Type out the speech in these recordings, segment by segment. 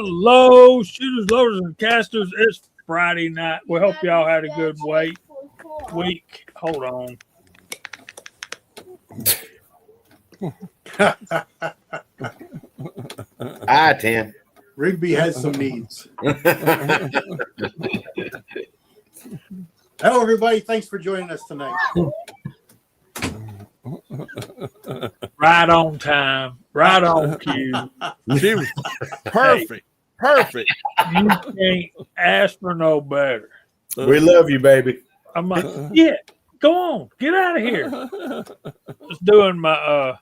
Hello, shooters, loaders, and casters. It's Friday night. We hope y'all had a good week. Hold on. Tim. Rigby has some needs. Hello, everybody. Thanks for joining us tonight. Right on time. Right on cue. She was perfect. Perfect. You can't ask for no better. We love you, baby. I'm like, yeah, go on. Get out of here. Just doing my,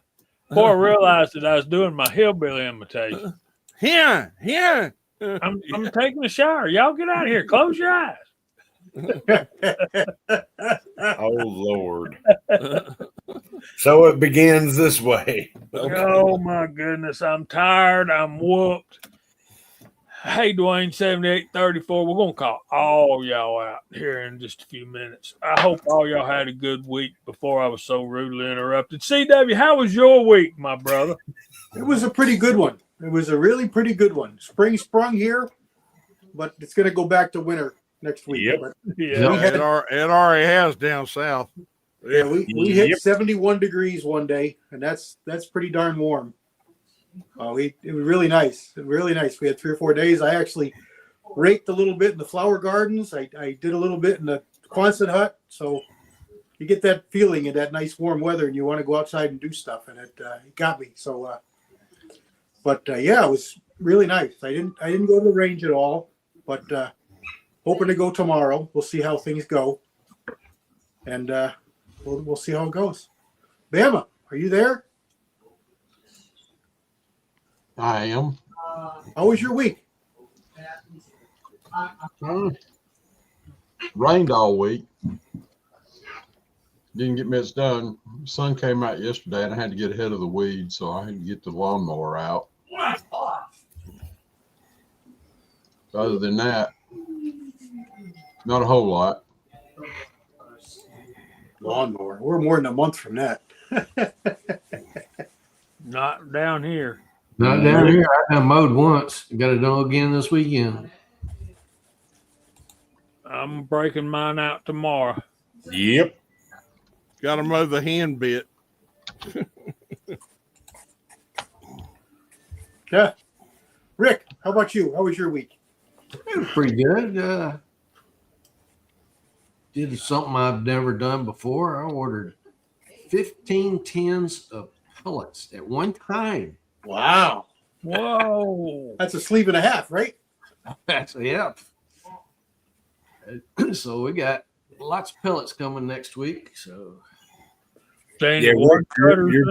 before I realized that I was doing my hillbilly imitation. Here. I'm taking a shower. Y'all get out of here. Close your eyes. Oh, Lord. So it begins this way. Okay. Oh, my goodness. I'm tired. I'm whooped. Hey, Dwayne, 7834. We're going to call all y'all out here in just a few minutes. I hope all y'all had a good week before I was so rudely interrupted. CW, how was your week, my brother? It was a pretty good one. It was a really pretty good one. Spring sprung here, but it's going to go back to winter next week. Yep. But Yeah. It already has down south. yeah, we hit 71 degrees one day, and that's pretty darn warm. It was really nice. Really nice. We had 3 or 4 days. I actually raked a little bit in the flower gardens. I did a little bit in the Quonset hut. So you get that feeling in that nice warm weather, and you want to go outside and do stuff. And it got me. So, yeah, it was really nice. I didn't go to the range at all, but hoping to go tomorrow. We'll see how things go, and we'll see how it goes. Bama, are you there? I am. How was your week? Rained all week. Didn't get much done. The sun came out yesterday, and I had to get ahead of the weeds, so I had to get the lawnmower out. Other than that, not a whole lot. Lawnmower. We're more than a month from that. Not down here. Not down here. I done mowed once. Got it done again this weekend. I'm breaking mine out tomorrow. Yep. Got to mow the hand bit. Yeah. Rick, how about you? How was your week? It was pretty good. Did something I've never done before. I ordered 15 tins of pellets at one time. Wow. Whoa. That's a sleeve and a half, right? Yep. So we got lots of pellets coming next week. So Yeah, your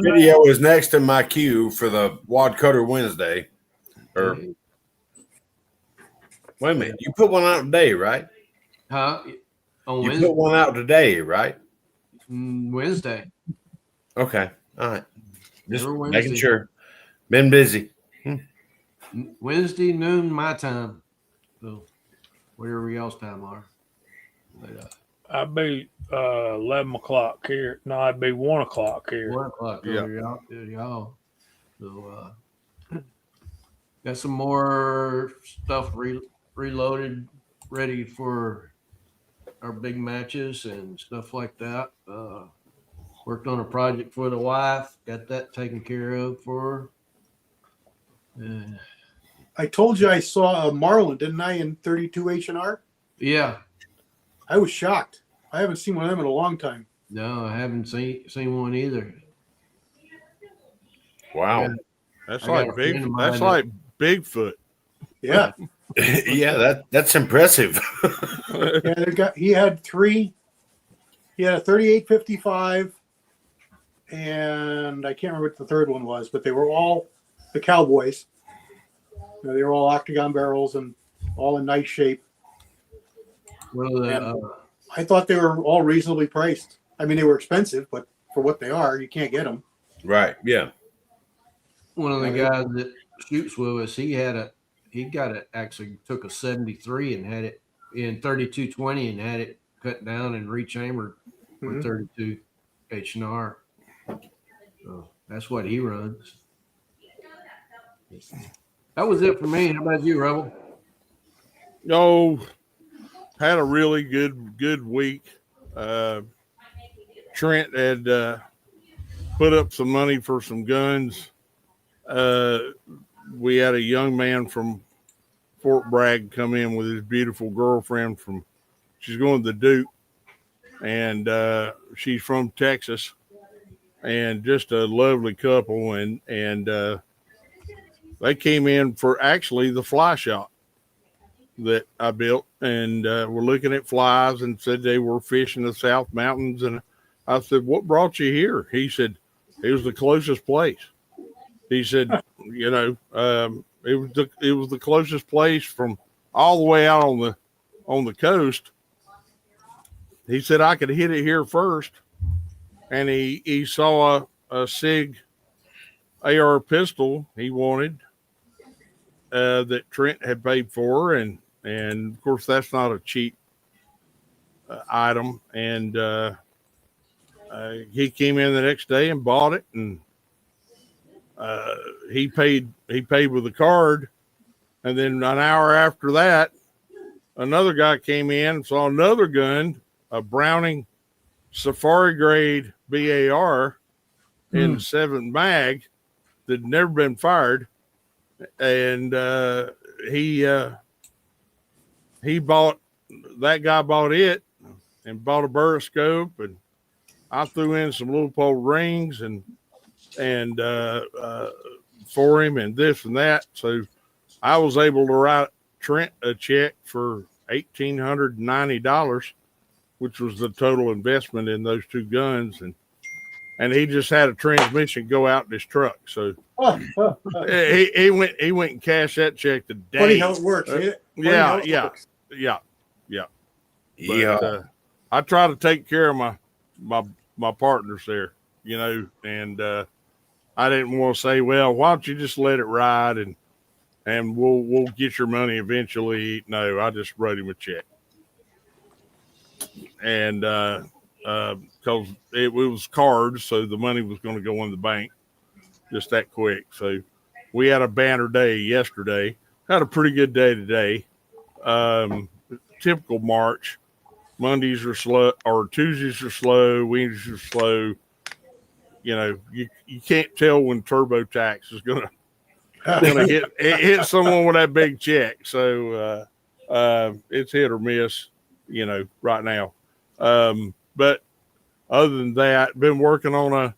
video is next in my queue for the Wad Cutter Wednesday. Or wait a minute, you put one out today, right? On You Wednesday. put one out today, right? Wednesday. Okay, all right. Just Every Wednesday. making sure. Been busy. Wednesday noon my time. So whatever y'all's time are. But, I'd be 11 o'clock here. No, I'd be 1 o'clock here. 1 o'clock Yeah. over y'all. So got some more stuff reloaded, ready for our big matches and stuff like that. Worked on a project for the wife, got that taken care of for her. I told you I saw a Marlin, didn't I, in 32 H&R? Yeah. I was shocked. I haven't seen one of them in a long time. No, I haven't seen one either. Wow. Yeah. That's I got like a friend of mine That's like Bigfoot. Yeah. Yeah, that's impressive. Yeah, he had 3. He had a 3855, and I can't remember what the third one was, but they were all the Cowboys. You know, they were all octagon barrels and all in nice shape. Well, I thought they were all reasonably priced. I mean, they were expensive, but for what they are, you can't get them. Right. Yeah. one of the guys that shoots with us, actually took a 73 and had it in 3220 and had it cut down and rechambered with 32 H&R. So that's what he runs. That was it for me. How about you, Rebel? Oh, had a really good week. Trent had put up some money for some guns. We had a young man from Fort Bragg come in with his beautiful girlfriend she's going to the Duke, and she's from Texas, and just a lovely couple. And they came in for actually the fly shop that I built, and were looking at flies and said they were fishing the South Mountains. And I said, "What brought you here?" He said, "It was the closest place." He said, it was the closest place from all the way out on the coast. He said, "I could hit it here first." And he saw a SIG AR pistol he wanted that Trent had paid for, and of course that's not a cheap item. And he came in the next day and bought it, and he paid with a card. And then an hour after that, another guy came in and saw another gun, a Browning Safari grade BAR in 7 mag that had never been fired. And he bought, that guy bought it and bought a buroscope, and I threw in some Leupold rings and for him and this and that. So I was able to write Trent a check for $1,890, which was the total investment in those 2 guns. And he just had a transmission go out in his truck. So he went and cashed that check today. Funny how it works. Yeah. But I try to take care of my partners there, and I didn't want to say, well, why don't you just let it ride and we'll get your money eventually. No, I just wrote him a check. And because it was cards, so the money was going to go in the bank just that quick. So we had a banner day yesterday. Had a pretty good day today. Typical March. Mondays are slow, or Tuesdays are slow. Wednesdays are slow. You can't tell when TurboTax is gonna hit someone with that big check. So it's hit or miss, right now. But other than that, been working on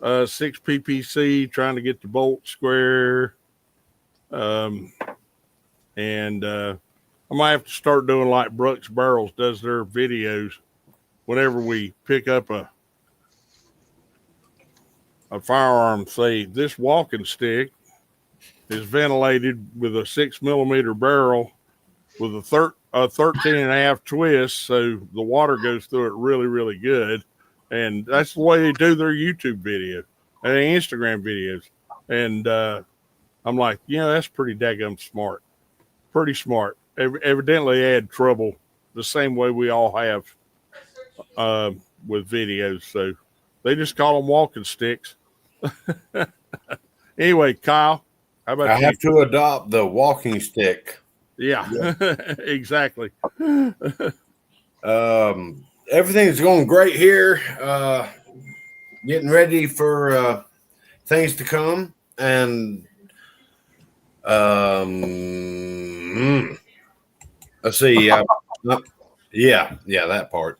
a 6 PPC, trying to get the bolt square. And I might have to start doing like Brooks Barrels does their videos. Whenever we pick up a firearm, say this walking stick is ventilated with a 6mm barrel with a 13.5 twist, so the water goes through it really, really good. And that's the way they do their YouTube video and Instagram videos. And I'm like, that's pretty daggum smart. Pretty smart. Evidently they had trouble the same way we all have with videos. So they just call them walking sticks. Anyway, Kyle, how about I have to adopt the walking stick. Yeah. Exactly. Everything's going great here. Getting ready for things to come, and let's see. Yeah, that part.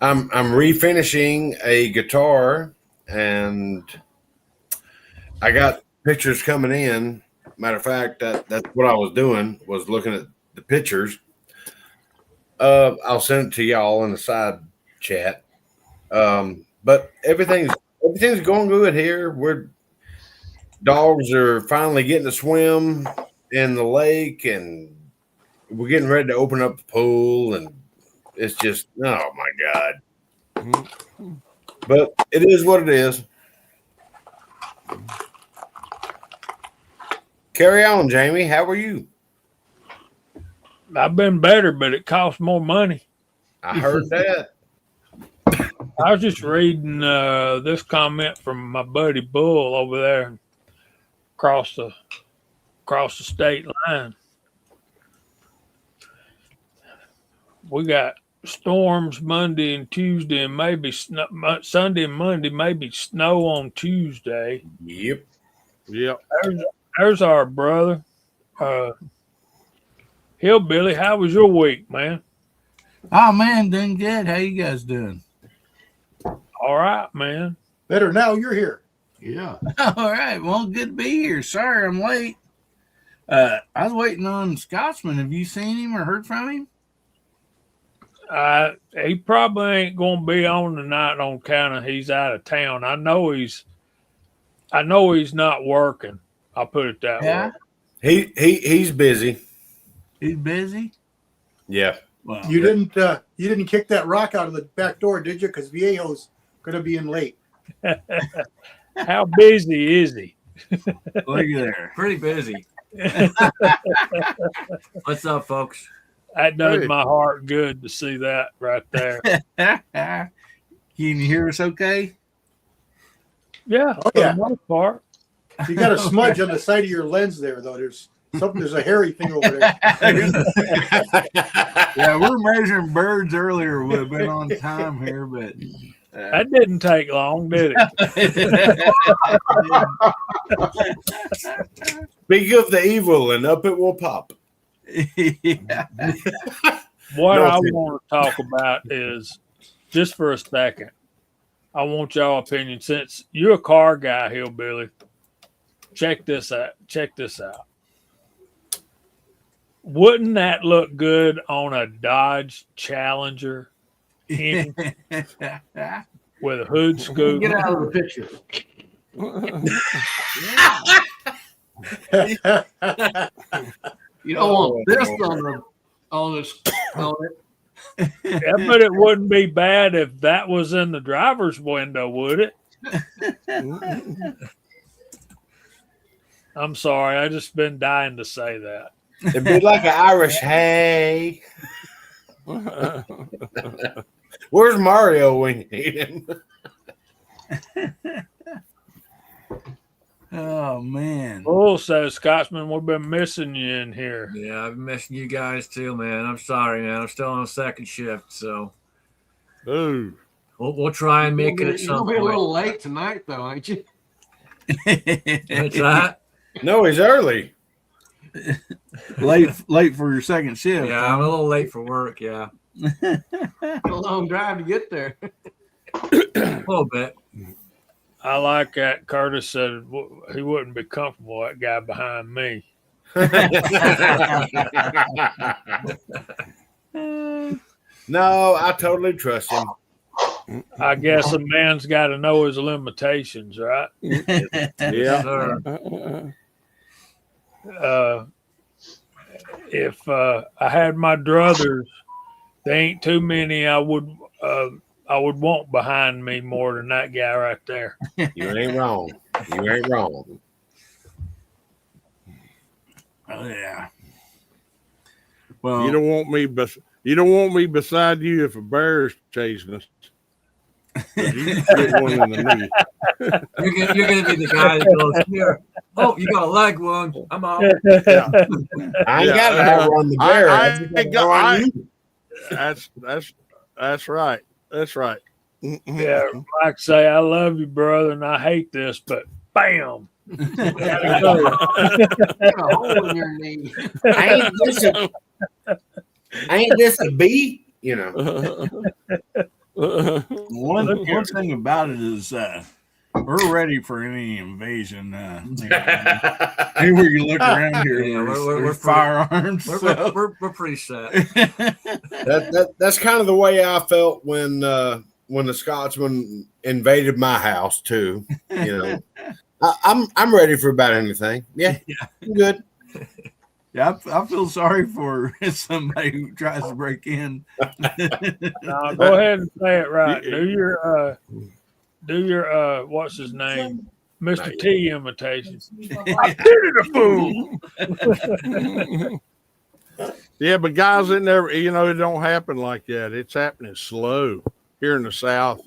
I'm refinishing a guitar, and I got pictures coming in. Matter of fact, that's what I was doing, was looking at the pictures. I'll send it to y'all in the side chat. But everything's going good here. Dogs are finally getting to swim in the lake, and we're getting ready to open up the pool, and it's just, oh my God. But it is what it is. Carry on, Jamie. How are you? I've been better, but it costs more money. I heard that. I was just reading this comment from my buddy Bull over there across the across the state line. We got storms Monday and Tuesday, and maybe Sunday and Monday, maybe snow on Tuesday. Yep. Yep. There's our brother. Hillbilly, how was your week, man? Oh man, doing good. How you guys doing? All right, man. Better now you're here. Yeah. All right. Well, good to be here. Sorry I'm late. I was waiting on Scotsman. Have you seen him or heard from him? He probably ain't gonna be on tonight on account of he's out of town. I know he's not working. I'll put it that Yeah. way. He's busy. He's busy. Yeah. Well, You didn't kick that rock out of the back door, did you? Because Viejo's gonna be in late. How busy is he? look at there. Pretty busy. What's up, folks? That does Hey. my heart good to see that right there. Can you hear us okay? Yeah, Oh, for yeah. the most part. You got a smudge on the side of your lens there, though. There's a hairy thing over there. Yeah, we were measuring birds earlier. Would have been on time here, but That didn't take long, did it? Speak of the evil, and up it will pop. yeah. What No, I it's- want to talk about is just for a second. I want y'all opinion. Since you're a car guy, Hillbilly, check this out. Check this out. Wouldn't that look good on a Dodge Challenger engine with a hood scoop? Get out of the picture. You don't want this on it. Yeah, but it wouldn't be bad if that was in the driver's window, would it? I'm sorry. I just been dying to say that. It'd be like an Irish hey. Where's Mario when you need him? Oh man. Bull says, Scotsman, we've been missing you in here. Yeah, I've been missing you guys too, man. I'm sorry, man. I'm still on a second shift, so Ooh. we'll try and make it at You'll some be a point. little late tonight, though, ain't you? What's that? No, he's early. late for your second shift. Yeah, I'm a little late for work. Yeah, A long drive to get there. a little bit. I like that. Curtis said he wouldn't be comfortable, that guy behind me. No, I totally trust him. I guess a man's got to know his limitations, right? Yeah. Sir. If I had my druthers, there ain't too many I would want behind me more than that guy right there. You ain't wrong. You ain't wrong. Oh yeah. Well, You don't want me beside you if a bear is chasing us. 'Cause you get one in the knee. You're gonna be the guy that goes here. Oh, you got a leg wound. I'm out. I ain't got to outrun the bear. I just ain't gotta got- outrun I- you. That's right. That's right. Yeah, like say, I love you, brother, and I hate this, but bam. Gotta go. Got a hole in your knee. Ain't this a bee? You know. one thing about it is we're ready for any invasion. Anywhere you look around here, Yeah, there's we're firearms. We're pretty set. That's kind of the way I felt when the Scotsman invaded my house too. You know, I'm ready for about anything. Yeah, I'm good. Yeah, I feel sorry for somebody who tries to break in. No, go ahead and say it right. Do your what's his name? Mr. T imitation. I pity the fool. Yeah, but guys, it never, it don't happen like that. It's happening slow here in the South.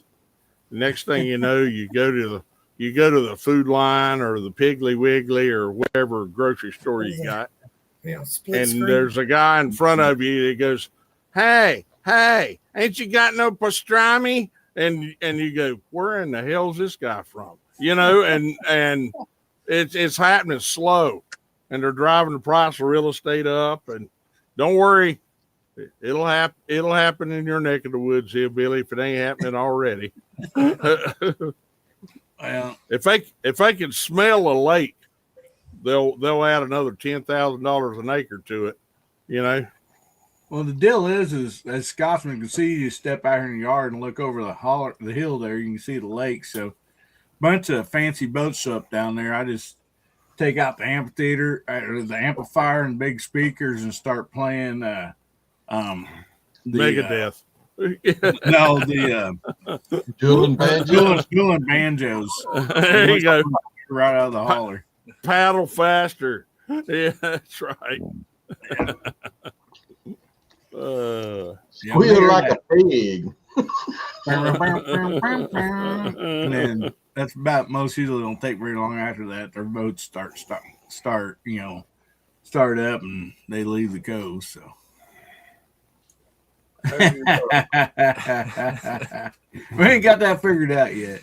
The next thing you know, you go to you go to the Food Line or the Piggly Wiggly or whatever grocery store you got, Yeah, split and screen. there's a guy in front of you that goes, "Hey, ain't you got no pastrami?" And you go, "Where in the hell's this guy from?" You know, and it's happening slow, and they're driving the price of real estate up. And don't worry, it'll happen in your neck of the woods here, Billy, if it ain't happening already. Well, if they can smell a lake, they'll add another $10,000 an acre to it. You know. well, the deal is as Scotsman can see, you step out here in the yard and look over the hill there, you can see the lake. So, bunch of fancy boats up down there. I just take out the amphitheater, or the amplifier, and big speakers, and start playing Megadeth. No, the Dueling banjos. dueling banjos. There you go. Right out of the holler. Paddle faster. Yeah, that's right. Squeal like a pig. And then that's about most usually don't take very long after that. Their boats start up and they leave the coast. So we ain't got that figured out yet.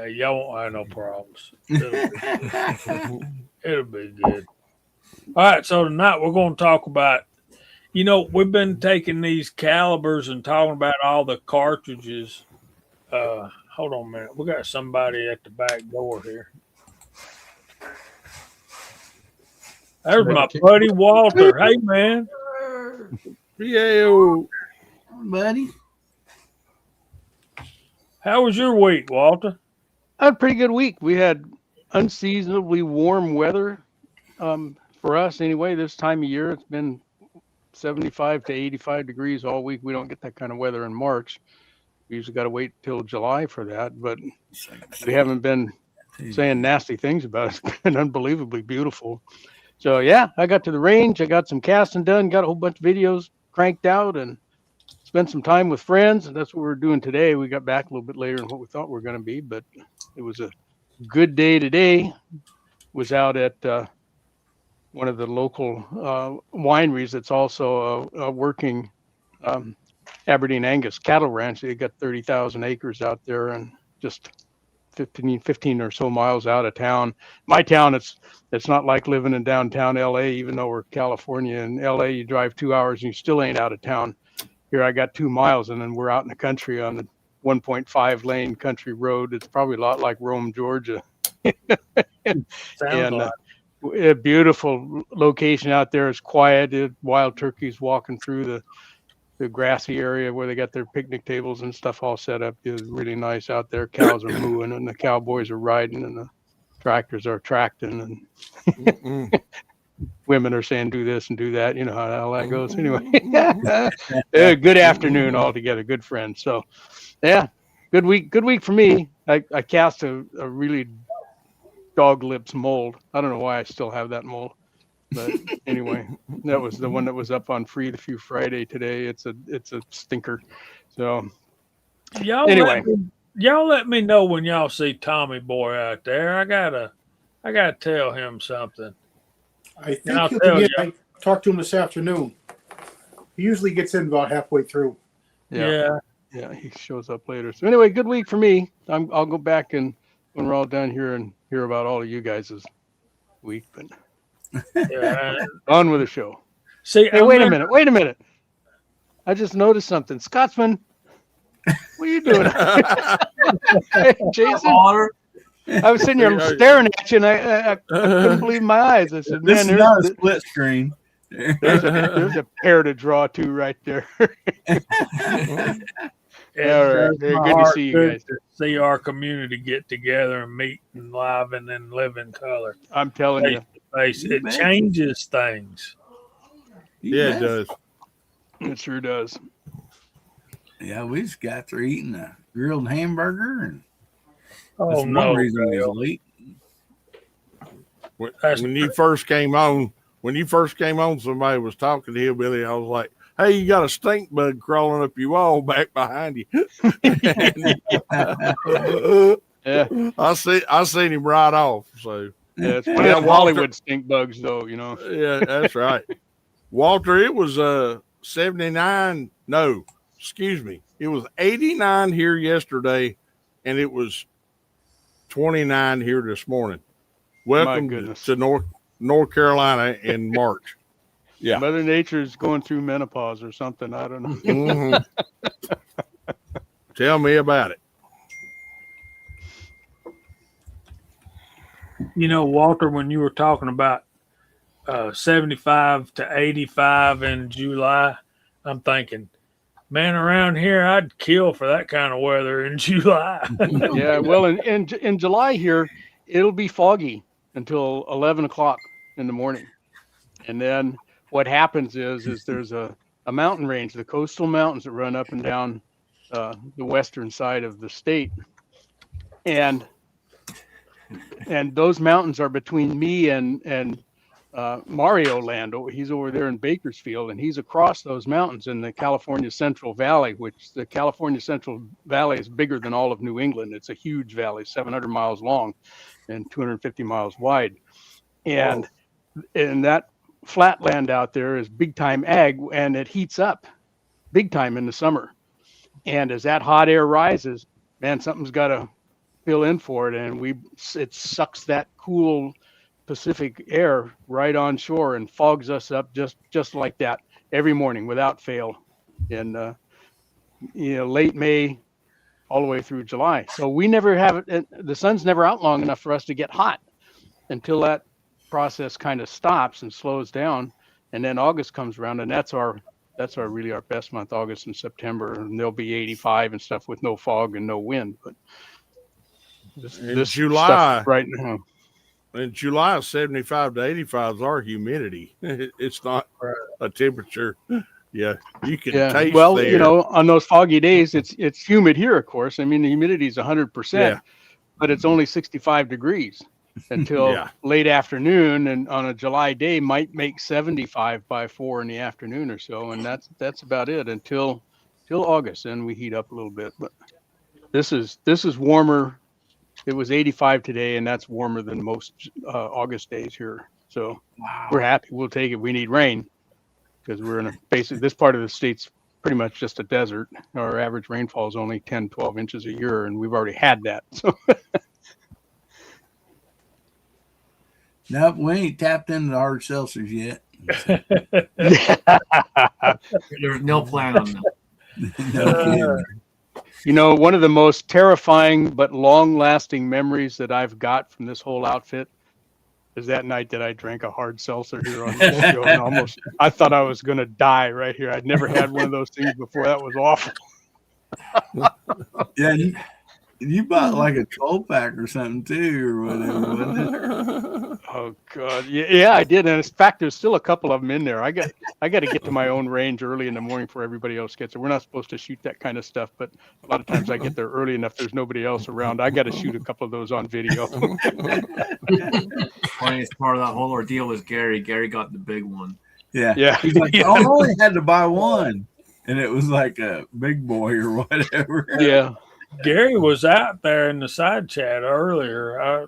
Y'all won't have no problems. It'll be good. All right, so tonight we're going to talk about, we've been taking these calibers and talking about all the cartridges. Hold on a minute. We got somebody at the back door here. There's my buddy Walter. Hey, man. Yeah. Buddy. How was your week, Walter? I had a pretty good week. We had unseasonably warm weather for us anyway. This time of year, it's been 75 to 85 degrees all week. We don't get that kind of weather in March. We usually got to wait till July for that, but we haven't been saying nasty things about it. It's been unbelievably beautiful. So yeah, I got to the range. I got some casting done, got a whole bunch of videos cranked out, and spent some time with friends. And that's what we're doing today. We got back a little bit later than what we thought we were going to be, but it was a good day today. Was out at one of the local wineries that's also a working Aberdeen Angus cattle ranch. They got 30,000 acres out there and just 15 or so miles out of town. My town, it's not like living in downtown LA, even though we're California. In LA, you drive 2 hours and you still ain't out of town. Here I got 2 miles and then we're out in the country on the 1.5 lane country road. It's probably a lot like Rome, Georgia. And a beautiful location out there. It's quiet. Wild turkeys walking through the grassy area where they got their picnic tables and stuff all set up. It's really nice out there. Cows are mooing and the cowboys are riding and the tractors are tracting and women are saying do this and do that. You know how that goes. Anyway, good afternoon altogether. Good friends. So yeah, good week. Good week for me. I cast a really dog lips mold. I don't know why I still have that mold. But anyway, that was the one that was up on Free the Few Friday today. It's a stinker. So y'all let me know when y'all see Tommy Boy out there. I gotta tell him something. I think I talked to him this afternoon. He usually gets in about halfway through. Yeah, he shows up later. So anyway, good week for me. I'll go back and when we're all done here and hear about all of you guys' week, but on with the show. See, hey, wait a minute. I just noticed something. Scotsman, what are you doing? Hey, Jason, I was sitting here staring at you, and I couldn't believe my eyes. I said, "This is not a split screen." There's a pair to draw to right there. All right, very good to see you guys. To see our community get together and meet and live and then live in color. I'm telling you. It changes things. Yeah, it does. It sure does. Yeah, we just got through eating a grilled hamburger, and that's one reason we was late. When you first came on, somebody was talking to Hillbilly. I was like, hey, you got a stink bug crawling up your wall back behind you. Yeah. I seen him right off. So Yeah, it's one Yeah, of them Walter. Hollywood stink bugs, though. You know. yeah, that's right. Walter, it was 79. No, excuse me. It was 89 here yesterday, and it was 29 here this morning. Welcome goodness. to North Carolina in March. Yeah. Mother Nature's going through menopause or something. I don't know. Mhm. Tell me about it. You know, Walter, when you were talking about 75 to 85 in July, I'm thinking, man, around here, I'd kill for that kind of weather in July. Yeah, well, in July here, it'll be foggy until 11 o'clock in the morning. And then what happens is there's a mountain range, the coastal mountains that run up and down the western side of the state. And those mountains are between me and Mario Land. He's over there in Bakersfield, and he's across those mountains in the California Central Valley, which the California Central Valley is bigger than all of New England. It's a huge valley, 700 miles long and 250 miles wide. And that flat land out there is big time ag, and it heats up big time in the summer. And as that hot air rises, man, something's got to fill in for it, and it sucks that cool Pacific air right on shore and fogs us up just like that every morning without fail. And late May all the way through July. So we never have it. The sun's never out long enough for us to get hot until that process kind of stops and slows down. And then August comes around, and that's our really our best month, August and September, and they'll be 85 and stuff with no fog and no wind. But this July right now. In July, 75 to 85 is our humidity. It's not a temperature. Yeah, you can taste. Well, there. on those foggy days, it's humid here, of course. I mean, the humidity is 100%, but it's only 65 degrees until late afternoon, and on a July day might make 75 by 4 in the afternoon or so, and that's about it until August. Then we heat up a little bit, but this is warmer. It was 85 today, and that's warmer than most August days here. So we're happy. We'll take it. We need rain because we're in this part of the state's pretty much just a desert. Our average rainfall is only 10, 12 inches a year, and we've already had that. So nope, we ain't tapped into the hard seltzers yet. There's no plan on that. No kidding. One of the most terrifying but long-lasting memories that I've got from this whole outfit is that night that I drank a hard seltzer here on this show, and I thought I was going to die right here. I'd never had one of those things before. That was awful. Yeah, you bought like a 12-pack or something too, or whatever, wasn't it? Oh God, yeah, I did. And in fact, there's still a couple of them in there. I got to get to my own range early in the morning before everybody else gets it. We're not supposed to shoot that kind of stuff, but a lot of times I get there early enough. There's nobody else around. I got to shoot a couple of those on video. Funniest part of that whole ordeal was Gary. Gary got the big one. Yeah. He's like, I only had to buy one, and it was like a big boy or whatever. Yeah. Gary was out there in the side chat earlier.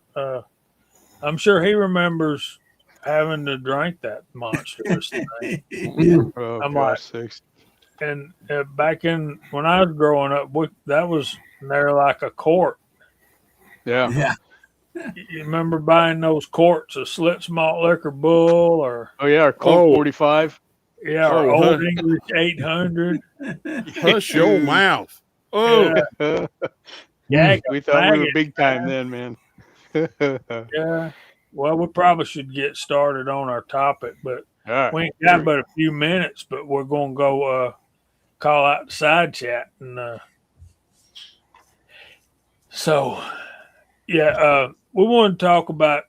I'm sure he remembers having to drink that monstrous thing. Oh, I'm gosh like, sakes. And back when I was growing up, that was near like a quart. Yeah. You remember buying those quarts of Slits Malt Liquor Bull or our Colt 45? Yeah, or Old English 800. Hush your mouth. Oh, yeah. We thought we were big time then, man. Yeah. Well, we probably should get started on our topic, but right. We ain't got but a few minutes. But we're gonna go call out the side chat, and we want to talk about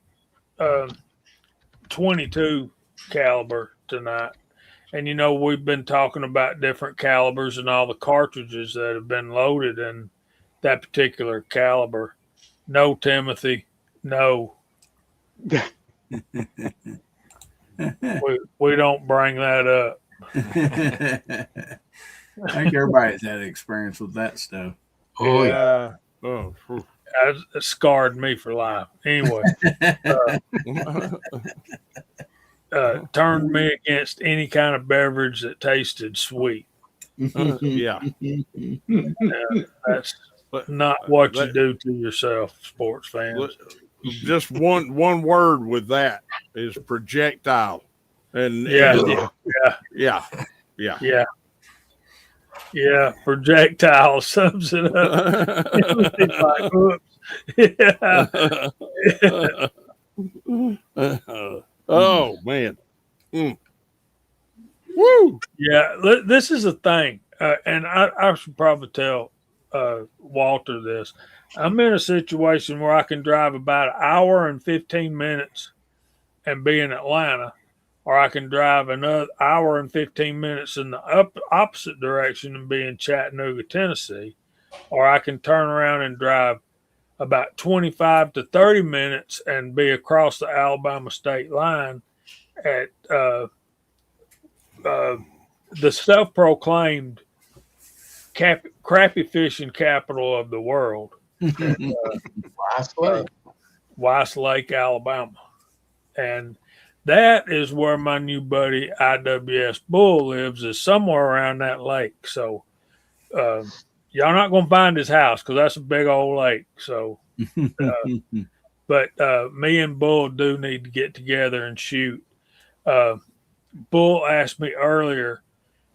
22 caliber tonight. And, we've been talking about different calibers and all the cartridges that have been loaded in that particular caliber. No, Timothy, no. we don't bring that up. I think everybody's had experience with that stuff. Oh yeah. It scarred me for life. Anyway, turned me against any kind of beverage that tasted sweet. Yeah. That's not what you do to yourself, sports fans. Just one word with that is projectile. And Yeah. Projectile sums it up. It's like, oops. Oh man. Woo. Yeah, this is a thing, and I should probably tell Walter this. I'm in a situation where I can drive about an hour and 15 minutes and be in Atlanta, or I can drive another hour and 15 minutes in the opposite direction and be in Chattanooga, Tennessee, or I can turn around and drive about 25 to 30 minutes and be across the Alabama state line at the self-proclaimed crappie fishing capital of the world, Weiss Lake, Alabama. And that is where my new buddy IWS Bull lives, is somewhere around that lake. So y'all not going to find his house because that's a big old lake. So, but me and Bull do need to get together and shoot. Bull asked me earlier,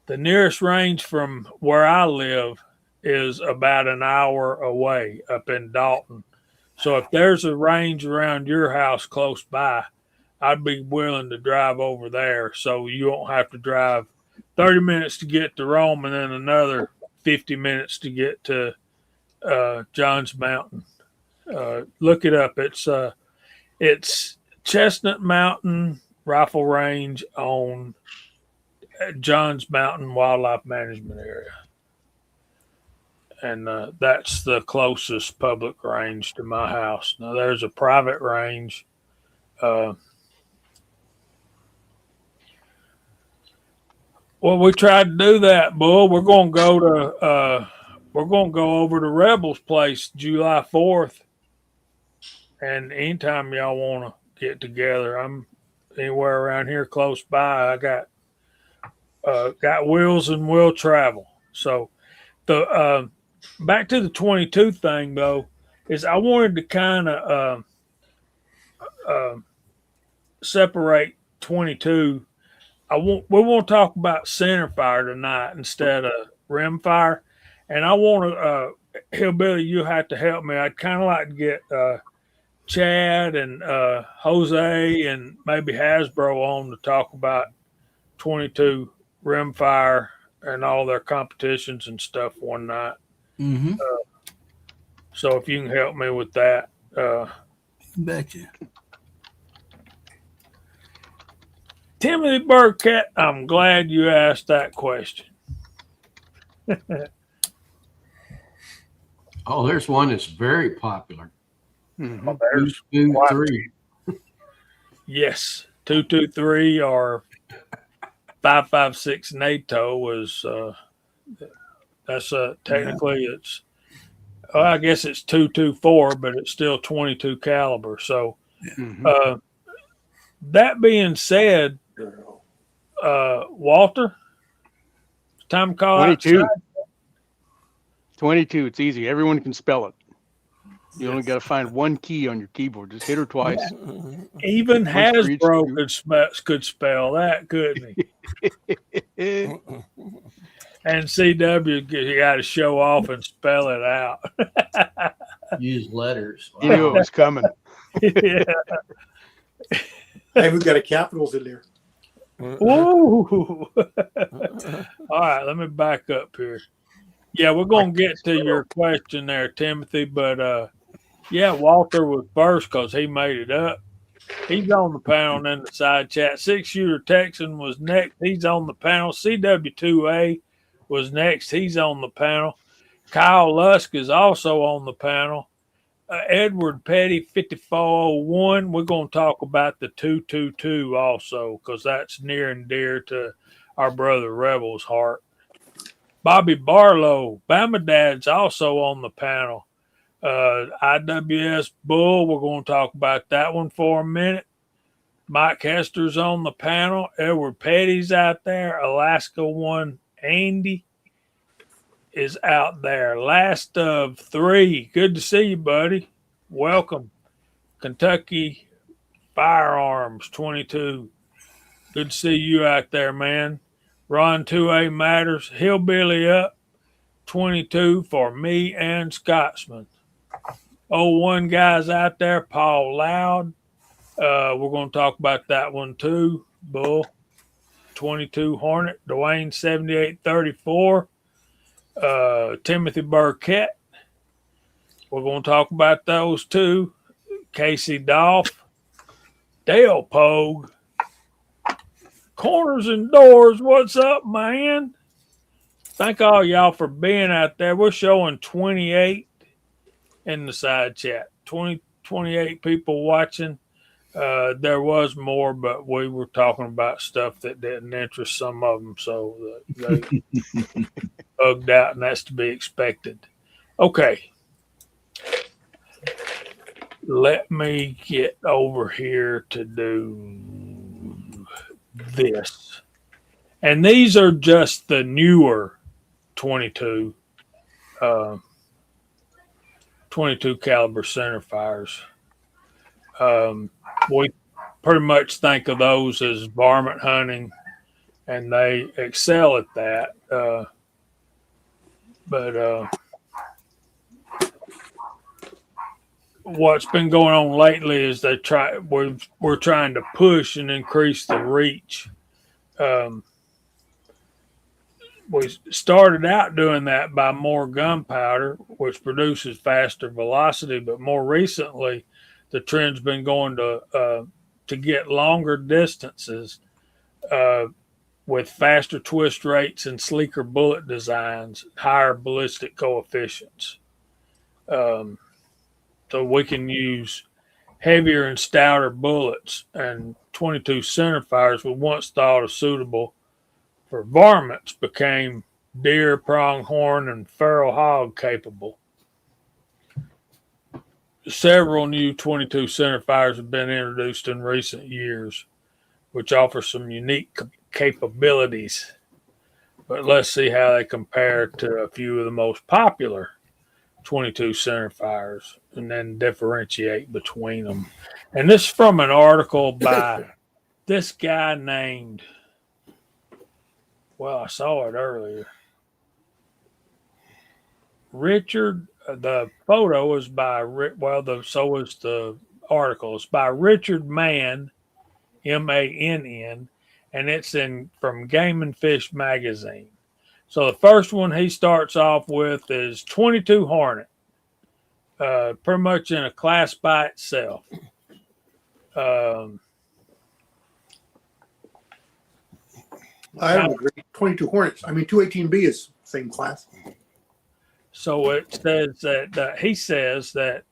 the nearest range from where I live is about an hour away up in Dalton. So if there's a range around your house close by, I'd be willing to drive over there so you won't have to drive 30 minutes to get to Rome and then another 50 minutes to get to Johns Mountain. Look it up. It's Chestnut Mountain Rifle Range on Johns Mountain Wildlife Management Area. And that's the closest public range to my house. Now, there's a private range. Well, we tried to do that, Bull. We're going to go over to Rebel's place July 4th. And anytime y'all want to get together, I'm anywhere around here close by. I got wheels and will travel. So the back to the 22 thing though, is I wanted to kind of separate 22. We want to talk about center fire tonight instead of rimfire, and I want to Hillbilly, you have to help me. I'd kind of like to get Chad and Jose and maybe Hasbro on to talk about 22 rimfire and all their competitions and stuff one night. Mm-hmm. So if you can help me with that. Betcha. Timothy Burkett, I'm glad you asked that question. Oh, there's one that's very popular. Mm-hmm. Oh, there's 223. Yes, 223 or 5.56 NATO was that's technically it's I guess it's 224, but it's still 22 caliber. So that being said, Walter, it's time to call 22. outside. 22. It's easy. Everyone can spell it. You only got to find one key on your keyboard. Just hit her twice. Even Hasbro could spell that, couldn't he? And CW, you got to show off and spell it out. Use letters. You knew it was coming. Yeah. Hey, we've got a capitals in there. Woo! All right, let me back up here. Yeah, we're going to get to your question there, Timothy, but yeah, Walter was first because he made it up. He's on the panel in the side chat. 6-shooter Texan was next. He's on the panel. CW2A was next. He's on the panel. Kyle Lusk is also on the panel. Edward Petty, 5401. We're going to talk about the 222 also because that's near and dear to our brother Rebel's heart. Bobby Barlow, Bama Dad's also on the panel. IWS Bull, we're going to talk about that one for a minute. Mike Hester's on the panel. Edward Petty's out there. Alaska One Andy is out there. Last of three. Good to see you, buddy. Welcome. Kentucky Firearms 22. Good to see you out there, man. Ron 2A Matters. Hillbilly Up 22 for me and Scotsman. 01 guys out there. Paul Loud. We're going to talk about that one too. Bull 22 Hornet. Dwayne 7834. Timothy Burkett. We're going to talk about those too. Casey Dolph. Dale Pogue. Corners and Doors. What's up, man? Thank all y'all for being out there. We're showing 28 in the side chat. 28 people watching. There was more, but we were talking about stuff that didn't interest some of them, so they bugged out, and that's to be expected. Okay. Let me get over here to do this. And these are just the newer 22 caliber centerfires. We pretty much think of those as varmint hunting, and they excel at that. But what's been going on lately is we're trying to push and increase the reach. We started out doing that by more gunpowder, which produces faster velocity, but more recently, the trend's been going to get longer distances with faster twist rates and sleeker bullet designs, higher ballistic coefficients. So we can use heavier and stouter bullets, and 22 centerfires we once thought of suitable for varmints became deer, pronghorn, and feral hog capable. Several new 22 centerfires have been introduced in recent years, which offer some unique capabilities. But let's see how they compare to a few of the most popular 22 centerfires and then differentiate between them. And this is from an article by this guy named, well, I saw it earlier. Richard, the photo is by, so is the article. It's by Richard Mann, Mann, and it's from Game and Fish magazine. So the first one he starts off with is 22 Hornet, pretty much in a class by itself. I have a great 22 Hornets. I mean, 218B is same class. So it says that he says that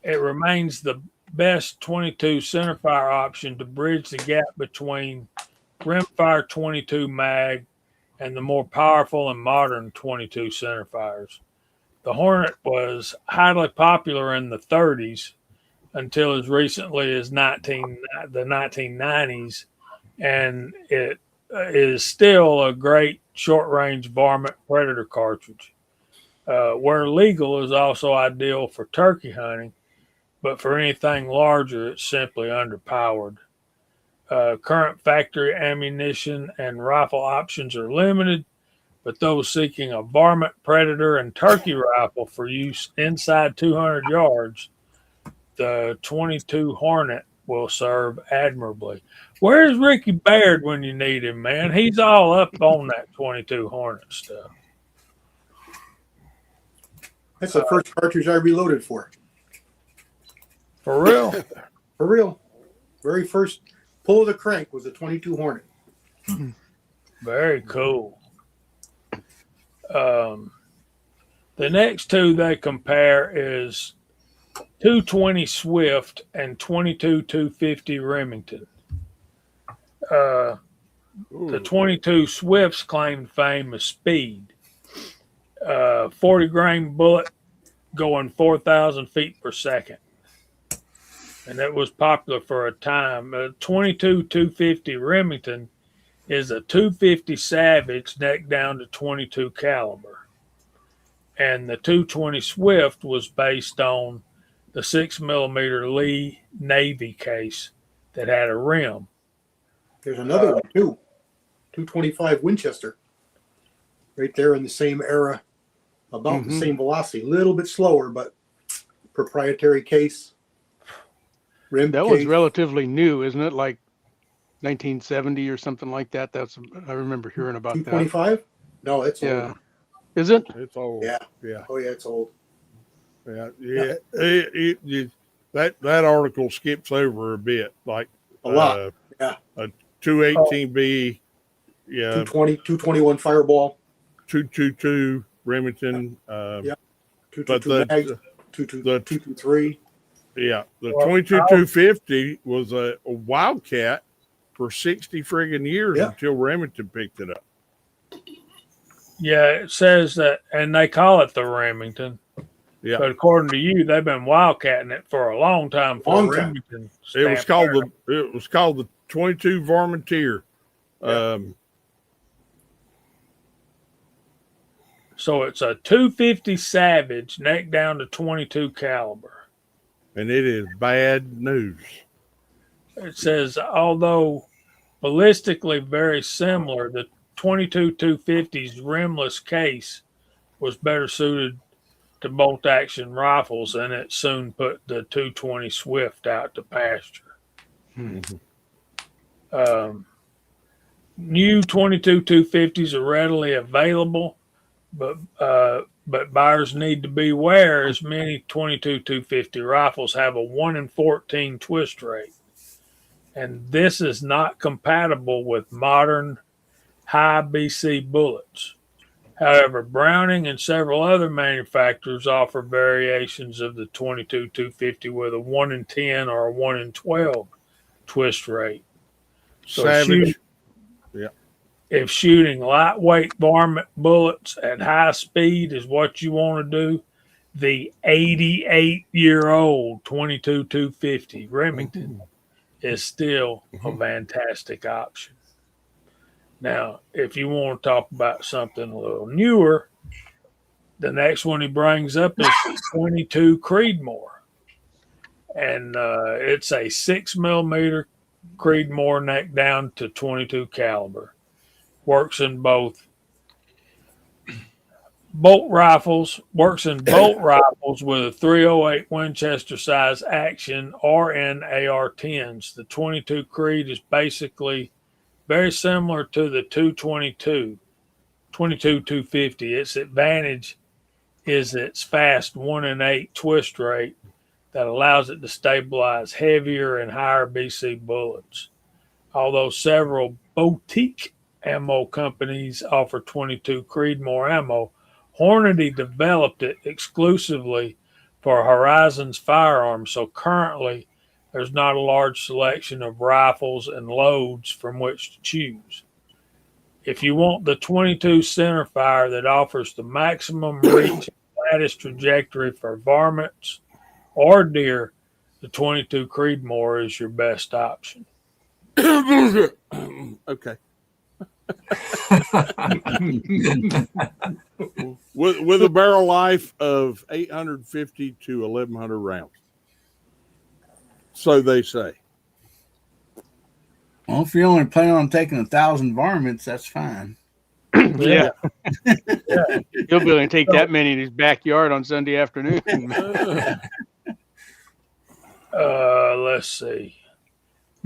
it remains the best 22 centerfire option to bridge the gap between rimfire 22 mag and the more powerful and modern 22 centerfires. The Hornet was highly popular in the 30s until as recently as the 1990s, and it is still a great short-range varmint predator cartridge. Where legal is also ideal for turkey hunting, but for anything larger, it's simply underpowered. Current factory ammunition and rifle options are limited, but those seeking a varmint predator and turkey rifle for use inside 200 yards, the 22 Hornet will serve admirably. Where's Ricky Baird when you need him, man? He's all up on that 22 Hornet stuff. That's the first cartridge I reloaded for. For real? For real. Very first pull of the crank was a 22 Hornet. Very cool. The next two they compare is 220 Swift and 22 250 Remington. The 22 Swifts claimed fame as speed. 40 grain bullet going 4,000 feet per second. And it was popular for a time. 22 250 Remington is a 250 Savage neck down to 22 caliber. And the 220 Swift was based on the 6mm Lee Navy case that had a rim. There's another one too, 225 Winchester, right there in the same era, about the same velocity, a little bit slower, but proprietary case. Rim That case. one's relatively new, isn't it? Like 1970 or something like that. I remember hearing about that. 225? No, it's Yeah. old. Is it? It's old. Yeah. Yeah. Oh yeah, it's old. Yeah. That article skips over a bit, like A lot. a 218B, 221 Fireball. 222 Remington. Yeah. But 222 mags, 223. Yeah, the 22 250 was a Wildcat for 60 friggin' years until Remington picked it up. Yeah, it says that, and they call it the Remington. Yeah, but according to you, they've been wildcatting it for a long time. Remington. It was called the 22 Varminteer. So it's a 250 Savage neck down to 22 caliber. And it is bad news. It says, although ballistically very similar, the 22 250's rimless case was better suited to bolt action rifles, and it soon put the 220 Swift out to pasture. New 22 250s are readily available, but buyers need to beware as many 22 250 rifles have a 1 in 14 twist rate. And this is not compatible with modern high BC bullets. However, Browning and several other manufacturers offer variations of the 22 250 with a 1 in 10 or a 1 in 12 twist rate. So Savage. If shooting lightweight varmint bullets at high speed is what you want to do, the 88-year-old 22 250 Remington is still a fantastic option. Now, if you want to talk about something a little newer, the next one he brings up is 22 Creedmoor. And it's a 6mm Creedmoor neck down to 22 caliber. Works in both bolt rifles with a 308 Winchester size action or in AR-10s. The 22 Creed is basically very similar to the 22 250. Its advantage is its fast 1 in 8 twist rate that allows it to stabilize heavier and higher BC bullets. Although several boutique ammo companies offer 22 Creedmoor ammo, Hornady developed it exclusively for Horizon's firearms, so currently there's not a large selection of rifles and loads from which to choose. If you want the 22 centerfire that offers the maximum reach and flattest trajectory for varmints or deer, the 22 Creedmoor is your best option. Okay. with a barrel life of 850 to 1,100 rounds. So they say. Well, if you only plan on taking 1,000 varmints, that's fine. Yeah. You'll be able to take that many in his backyard on Sunday afternoon. Let's see.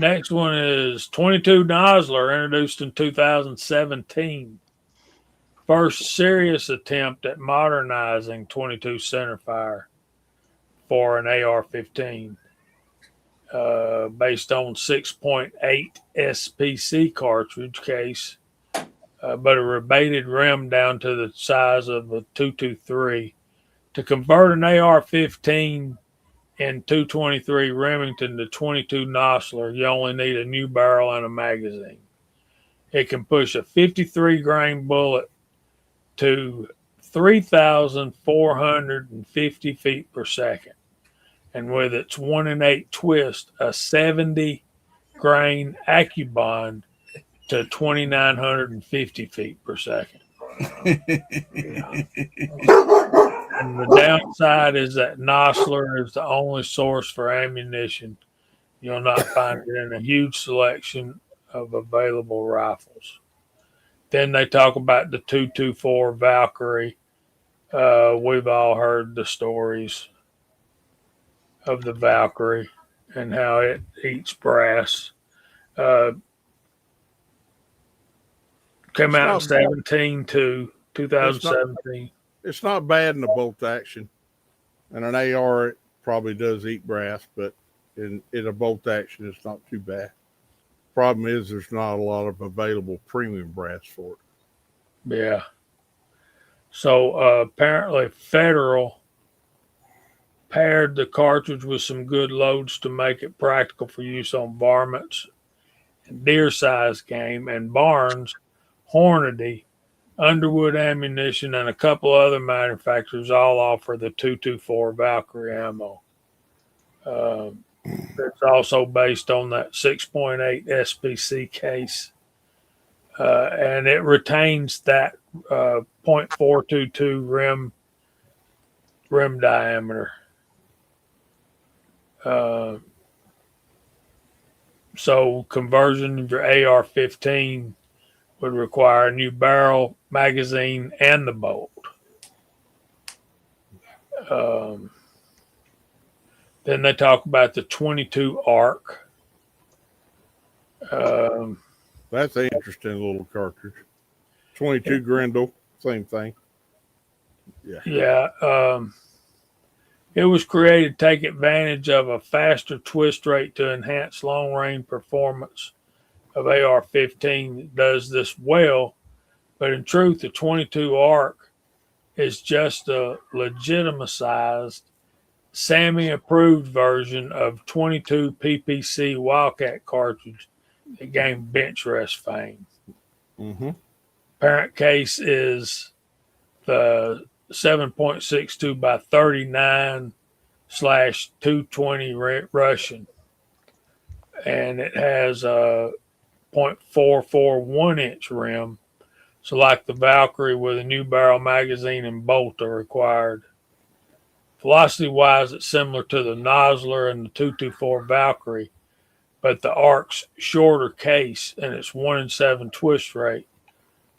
Next one is 22 Nosler, introduced in 2017. First serious attempt at modernizing 22 centerfire for an AR-15. Based on 6.8 SPC cartridge case, but a rebated rim down to the size of a 223. To convert an AR-15 in 223 Remington to 22 Nosler, you only need a new barrel and a magazine. It can push a 53 grain bullet to 3,450 feet per second. And with its 1 in 8 twist, a 70 grain AccuBond to 2,950 feet per second. And the downside is that Nosler is the only source for ammunition. You'll not find it in a huge selection of available rifles. Then they talk about the 224 Valkyrie. We've all heard the stories of the Valkyrie and how it eats brass. Came out in 2017. It's not bad in a bolt action. And an AR, it probably does eat brass, but in a bolt action, it's not too bad. Problem is, there's not a lot of available premium brass for it. Yeah. So apparently, Federal paired the cartridge with some good loads to make it practical for use on varmints and deer size game, and Barnes, Hornady, Underwood Ammunition, and a couple other manufacturers all offer the 224 Valkyrie ammo. It's also based on that 6.8 SPC case, and it retains that .422 rim diameter. So conversion of your AR-15 would require a new barrel, magazine, and the bolt. Then they talk about the 22 ARC. That's an interesting little cartridge. 22 Grendel, same thing. Yeah. It was created to take advantage of a faster twist rate to enhance long-range performance of AR-15. It does this well, but in truth, the 22 ARC is just a legitimized, SAMI-approved version of 22 PPC Wildcat cartridge that gained bench rest fame. Mm-hmm. Parent case is the 7.62 by 39/220 Russian, and it has a 0.441 inch rim. So, like the Valkyrie, with a new barrel, magazine, and bolt are required. Velocity-wise, it's similar to the Nosler and the 224 Valkyrie, but the ARC's shorter case and its 1 in 7 twist rate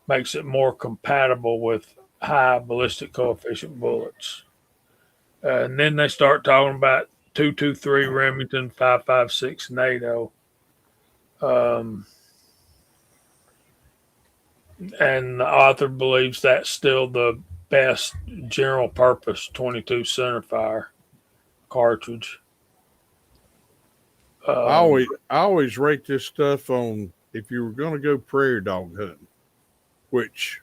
makes it more compatible with high ballistic coefficient bullets. And then they start talking about 223 Remington, 5.56 NATO. And the author believes that's still the best general purpose 22 centerfire cartridge. I always rate this stuff on if you were going to go prairie dog hunting, which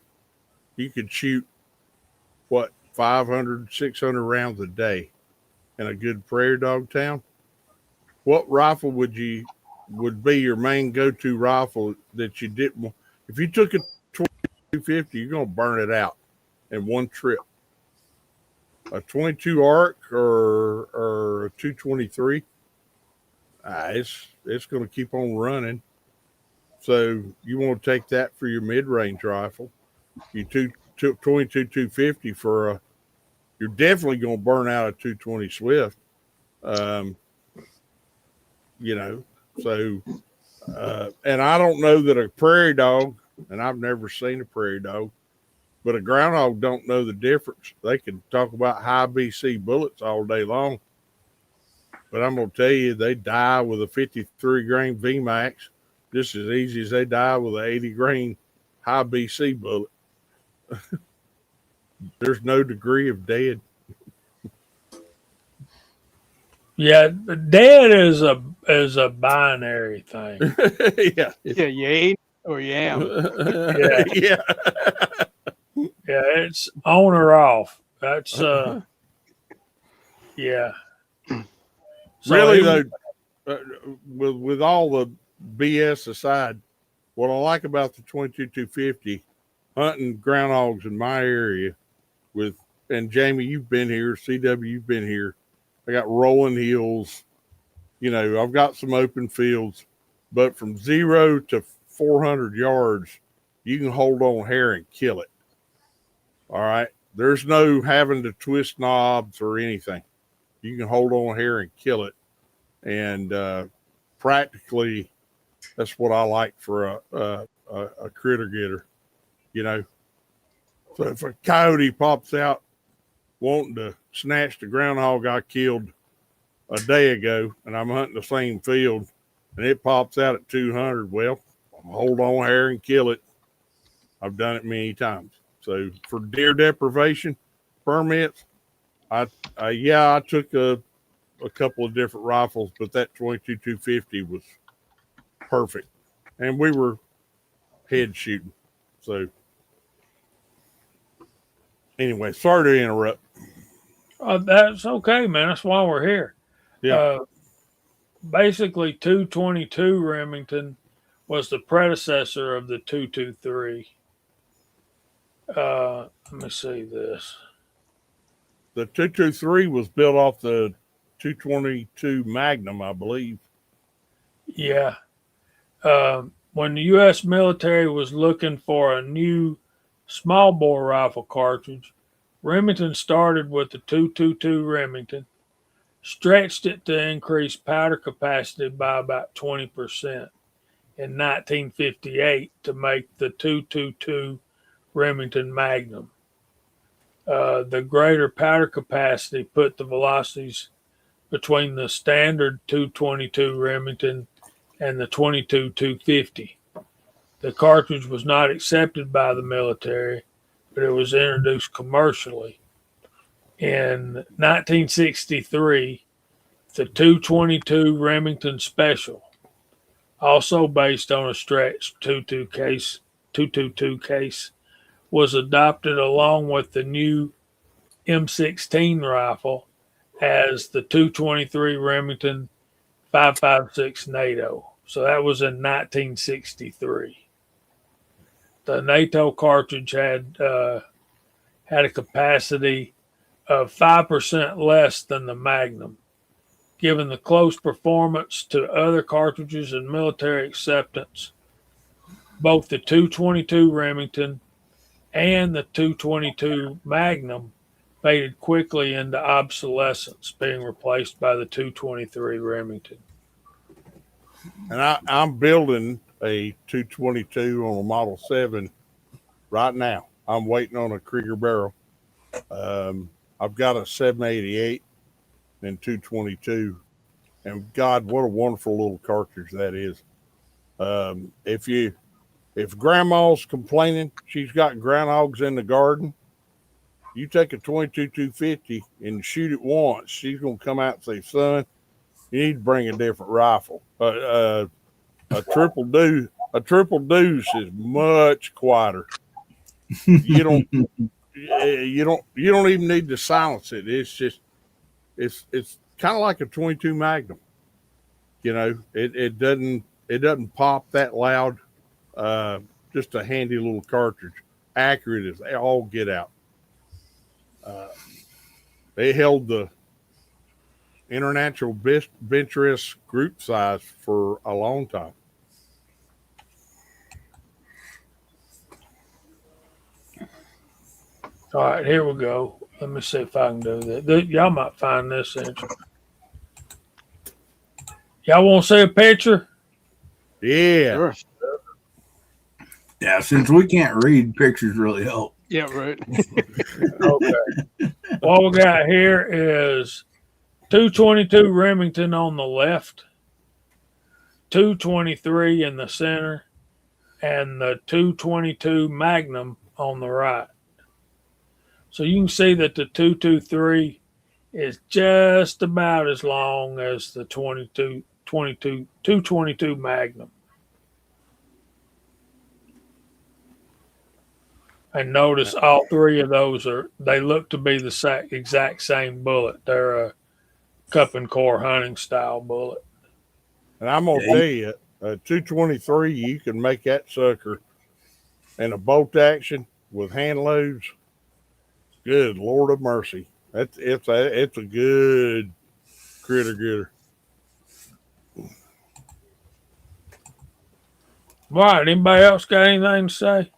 you could shoot 500, 600 rounds a day in a good prairie dog town. What rifle would be your main go-to rifle that you didn't? If you took a 2250, you're going to burn it out in one trip. A 22 ARC or a 223, it's going to keep on running. So you want to take that for your mid-range rifle. You 22-250 for you're definitely going to burn out a 220 Swift. So, and I don't know that a prairie dog, and I've never seen a prairie dog, but a groundhog don't know the difference. They can talk about high BC bullets all day long, but I'm going to tell you, they die with a 53 grain VMAX just as easy as they die with an 80 grain high BC bullet. There's no degree of dead. Yeah, dead is a binary thing. Yeah. Yeah, you ain't or you am. Yeah. Yeah. Yeah, it's on or off. That's yeah. So really though, with all the BS aside, what I like about the 22-250 hunting groundhogs in my area and Jamie, you've been here, CW, you've been here. I got rolling hills, I've got some open fields, but from 0 to 400 yards, you can hold on hair and kill it. All right. There's no having to twist knobs or anything. You can hold on hair and kill it. And practically, that's what I like for a critter getter, So if a coyote pops out wanting to snatch the groundhog I killed a day ago, and I'm hunting the same field, and it pops out at 200, well, I'm hold on hair and kill it. I've done it many times. So for deer deprivation permits, I took a couple of different rifles, but that 22-250 was perfect, and we were head shooting. So anyway, sorry to interrupt. That's okay, man. That's why we're here. Yeah. Basically, 222 Remington was the predecessor of the 223. Let me see this. The 223 was built off the 222 Magnum, I believe. Yeah. When the U.S. military was looking for a new small bore rifle cartridge, Remington started with the 222 Remington, stretched it to increase powder capacity by about 20% in 1958 to make the 222 Remington Magnum. The greater powder capacity put the velocities between the standard 222 Remington and the 22-250. The cartridge was not accepted by the military, but it was introduced commercially. In 1963, the 222 Remington Special, also based on a stretched 222 case, was adopted along with the new M16 rifle as the 223 Remington 5.56 NATO. So that was in 1963. The NATO cartridge had a capacity of 5% less than the Magnum. Given the close performance to other cartridges and military acceptance, both the 222 Remington and the 222 Magnum faded quickly into obsolescence, being replaced by the 223 Remington. And I'm building a 222 on a Model 7 right now. I'm waiting on a Krieger barrel. I've got a 788 and 222. And God, what a wonderful little cartridge that is. If grandma's complaining she's got groundhogs in the garden, you take a 22-250 and shoot it once, she's going to come out and say, son, you need to bring a different rifle. A triple deuce is much quieter. You don't even need to silence it. It's kind of like a 22 Magnum. It doesn't pop that loud. Just a handy little cartridge, accurate as all get out. They held the international bench group size for a long time. All right, here we go. Let me see if I can do that. Y'all might find this interesting. Y'all want to see a picture? Yeah. Sure. Yeah, since we can't read, pictures really help. Yeah, right. Okay. What we got here is 222 Remington on the left, 223 in the center, and the 222 Magnum on the right. So you can see that the 223 is just about as long as the 222 Magnum. And notice all three of those they look to be the exact same bullet. They're a cup and core hunting style bullet. And I'm going to tell you, 223, you can make that sucker and a bolt action with hand loads. Good Lord of mercy. It's a good critter. All right. Anybody else got anything to say?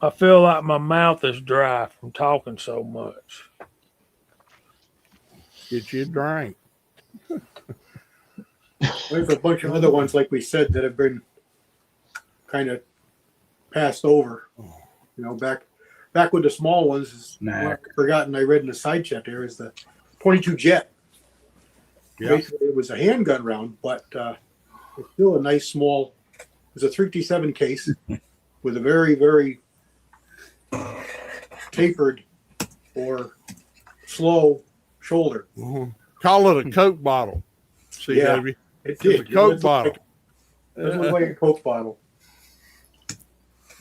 I feel like my mouth is dry from talking so much. Get you a drink. There's a bunch of other ones, like we said, that have been kind of passed over. You know, back with the small ones, is forgotten. I read in the side chat there is the 22 Jet. Yeah. Basically, it was a handgun round, but it's still a nice small. It's a 357 case with a very, very tapered or slow shoulder. Mm-hmm. Call it a Coke bottle. See, Yeah, Davey? It did. It's a Coke bottle. It looked like a Coke bottle.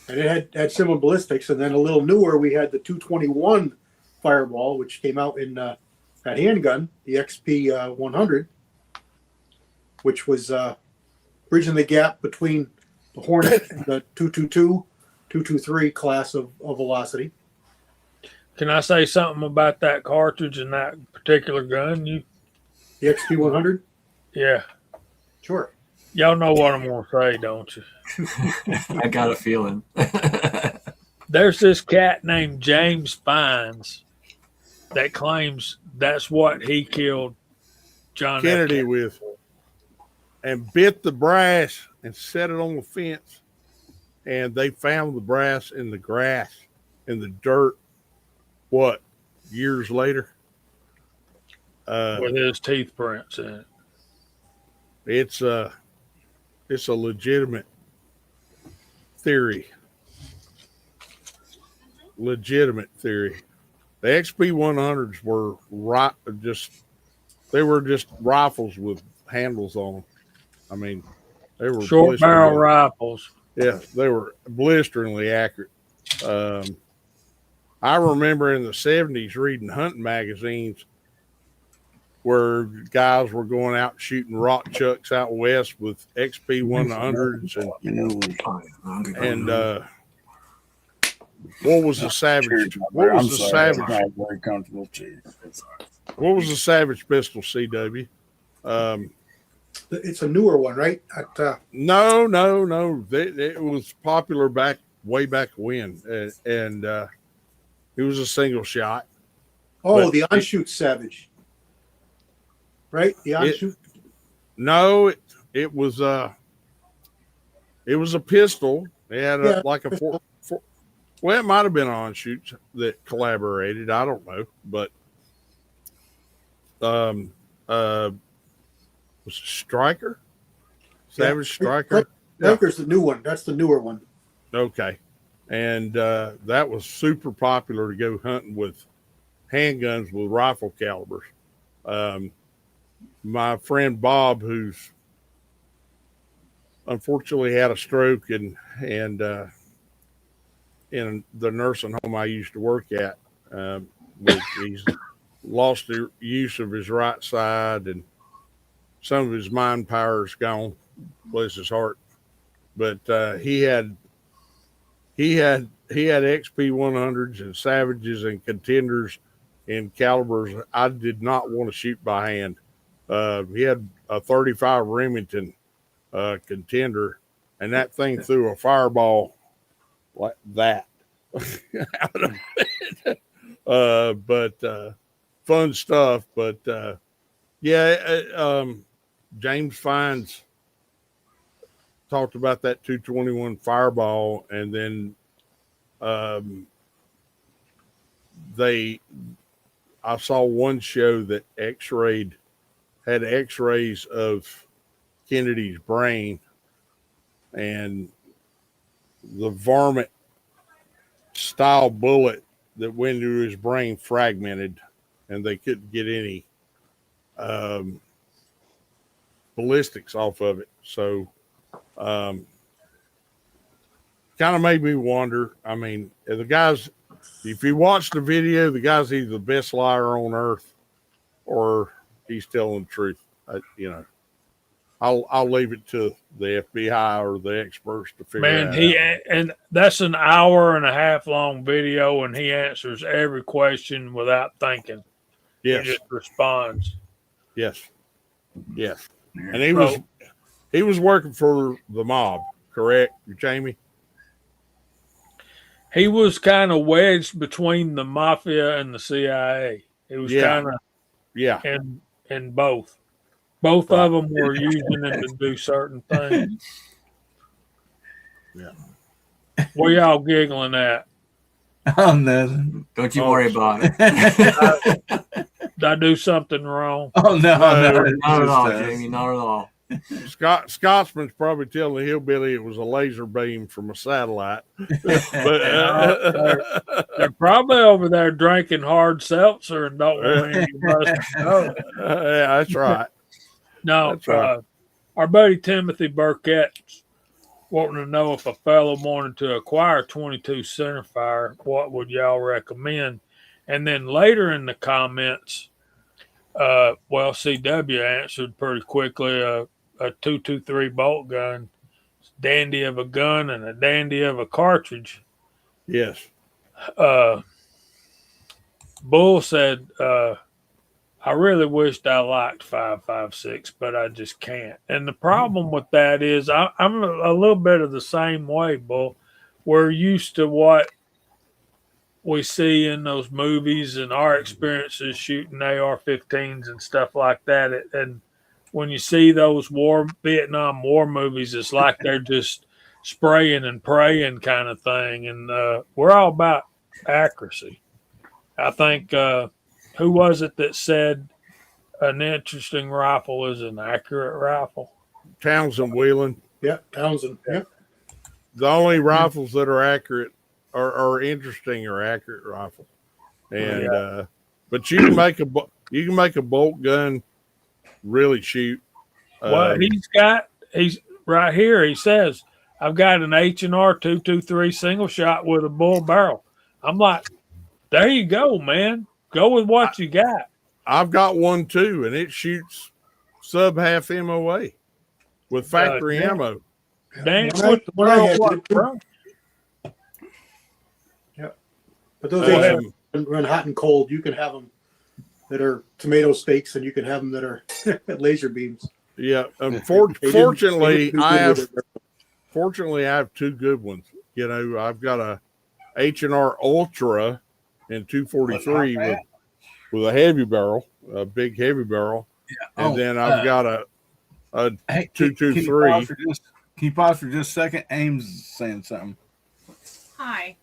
And it had similar ballistics. And then a little newer, we had the 221 Fireball, which came out in that handgun, the XP 100, which was bridging the gap between the Hornet and the 222, 223 class of velocity. Can I say something about that cartridge and that particular gun? The XP 100? Yeah. Sure. Y'all know what I'm going to say, don't you? I got a feeling. There's this cat named James Fines that claims that's what he killed John Kennedy F. with, and bit the brass and set it on the fence. And they found the brass in the grass, in the dirt. What, years later? With his teeth prints in it. It's a legitimate theory. Legitimate theory. The XP 100s were they were just rifles with handles on them. I mean, they were Short barrel rifles. Yeah, they were blisteringly accurate. I remember in the 70s reading hunting magazines where guys were going out shooting rock chucks out west with XP 100s and what was the savage? What was the savage? Very comfortable. What was the savage pistol, CW? It's a newer one, right? No. It was popular way back when, and it was a single shot. Oh, the on-shoot Savage, right? The on-shoot. No, it was a pistol. It had like a four. Well, it might have been on-shoots that collaborated. I don't know, but was it Striker? Savage Striker? Striker's the new one. That's the newer one. Okay. And that was super popular to go hunting with handguns with rifle calibers. My friend Bob, who's unfortunately had a stroke and in the nursing home I used to work at, he's lost the use of his right side and some of his mind power is gone, bless his heart. But he had XP 100s and Savages and Contenders in calibers I did not want to shoot by hand. He had a 35 Remington Contender, and that thing threw a fireball like that out of it. But fun stuff. But James Fines talked about that 221 Fireball, and then I saw one show that had x-rays of Kennedy's brain, and the varmint style bullet that went into his brain fragmented, and they couldn't get any ballistics off of it. So kind of made me wonder. I mean, the guys, if you watch the video, the guy's either the best liar on earth or he's telling the truth. I'll leave it to the FBI or the experts to figure Man, that out. and that's an hour and a half long video, and he answers every question without thinking. Yes, He just responds. yes, yes. Yeah. And he was working for the mob, correct, Jamie? He was kind of wedged between the mafia and the CIA. He was kind of Yeah. in both. Both of them were using him to do certain things. Yeah. What y'all giggling at? Oh, nothing. Don't you worry about it. Did I do something wrong? Oh, no. Not at all, Jamie. Not at all. Scotsman's probably telling the hillbilly it was a laser beam from a satellite. But They're probably over there drinking hard seltzer and don't want any of us to know. yeah, that's right. No, That's right. Our buddy Timothy Burkett's wanting to know if a fellow wanted to acquire 22 centerfire, what would y'all recommend? And then later in the comments, CW answered pretty quickly, a 223 bolt gun, dandy of a gun and a dandy of a cartridge. Yes. Bull said, I really wished I liked 5.56, but I just can't. And the problem with that is I'm a little bit of the same way, Bull. We're used to what we see in those movies and our experiences shooting AR-15s and stuff like that. And when you see those Vietnam War movies, it's like they're just spraying and praying kind of thing. And we're all about accuracy. I think who was it that said an interesting rifle is an accurate rifle? Townsend Wheeling. Yeah, Townsend. Yeah. The only rifles that are accurate are interesting or accurate rifle. And but you can make a bolt gun really shoot. What he's right here. He says, I've got an H&R 223 single shot with a bull barrel. I'm like, there you go, man. Go with what you got. I've got one too, and it shoots sub half MOA with factory ammo. Dang, What I had to do, bro. Yeah, but those run hot and cold. You can have them that are tomato steaks, and you can have them that are laser beams. Yeah, fortunately, I have two good ones. You know, I've got a H&R Ultra and 243 with a heavy barrel, a big heavy barrel, and then I've got a 223. Can you pause for just a second? Ames saying something. Hi.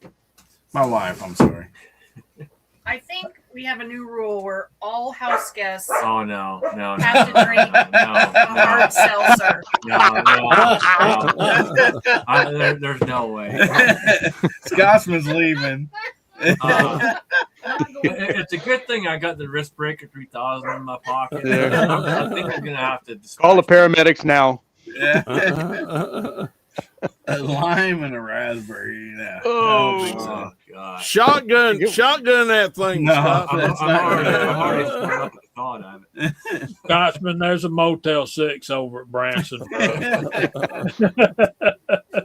My wife, I'm sorry. I think we have a new rule where all house guests Oh no! have to drink a hard seltzer. No. There's no way. Scotsman's leaving. It's a good thing I got the wrist breaker 3000 in my pocket. I think I'm gonna have to Call the paramedics now. Yeah. A lime and a raspberry. Yeah. Oh God! Shotgun that thing. No, Scott. I'm already sworn up at the thought of it. Scotsman, there's a Motel 6 over at Branson.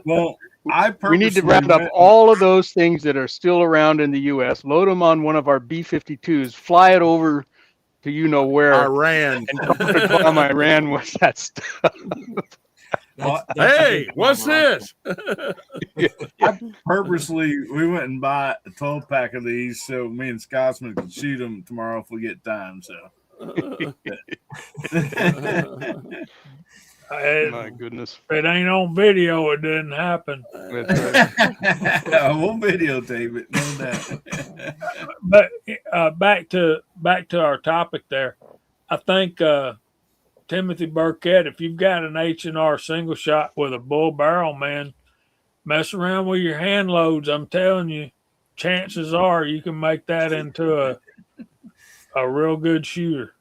Well, We need to round up all of those things that are still around in the U.S., load them on one of our B-52s, fly it over to where, Iran. and talk to Iran with that stuff. Hey, what's this? Purposely, we went and bought a 12-pack of these so me and Scotsman can shoot them tomorrow if we get time. So, My goodness. If it ain't on video, it didn't happen. That's right. we'll videotape it, no doubt. But back to our topic there. I think Timothy Burkett, if you've got an H&R single shot with a bull barrel, man, mess around with your hand loads. I'm telling you, chances are you can make that into a real good shooter.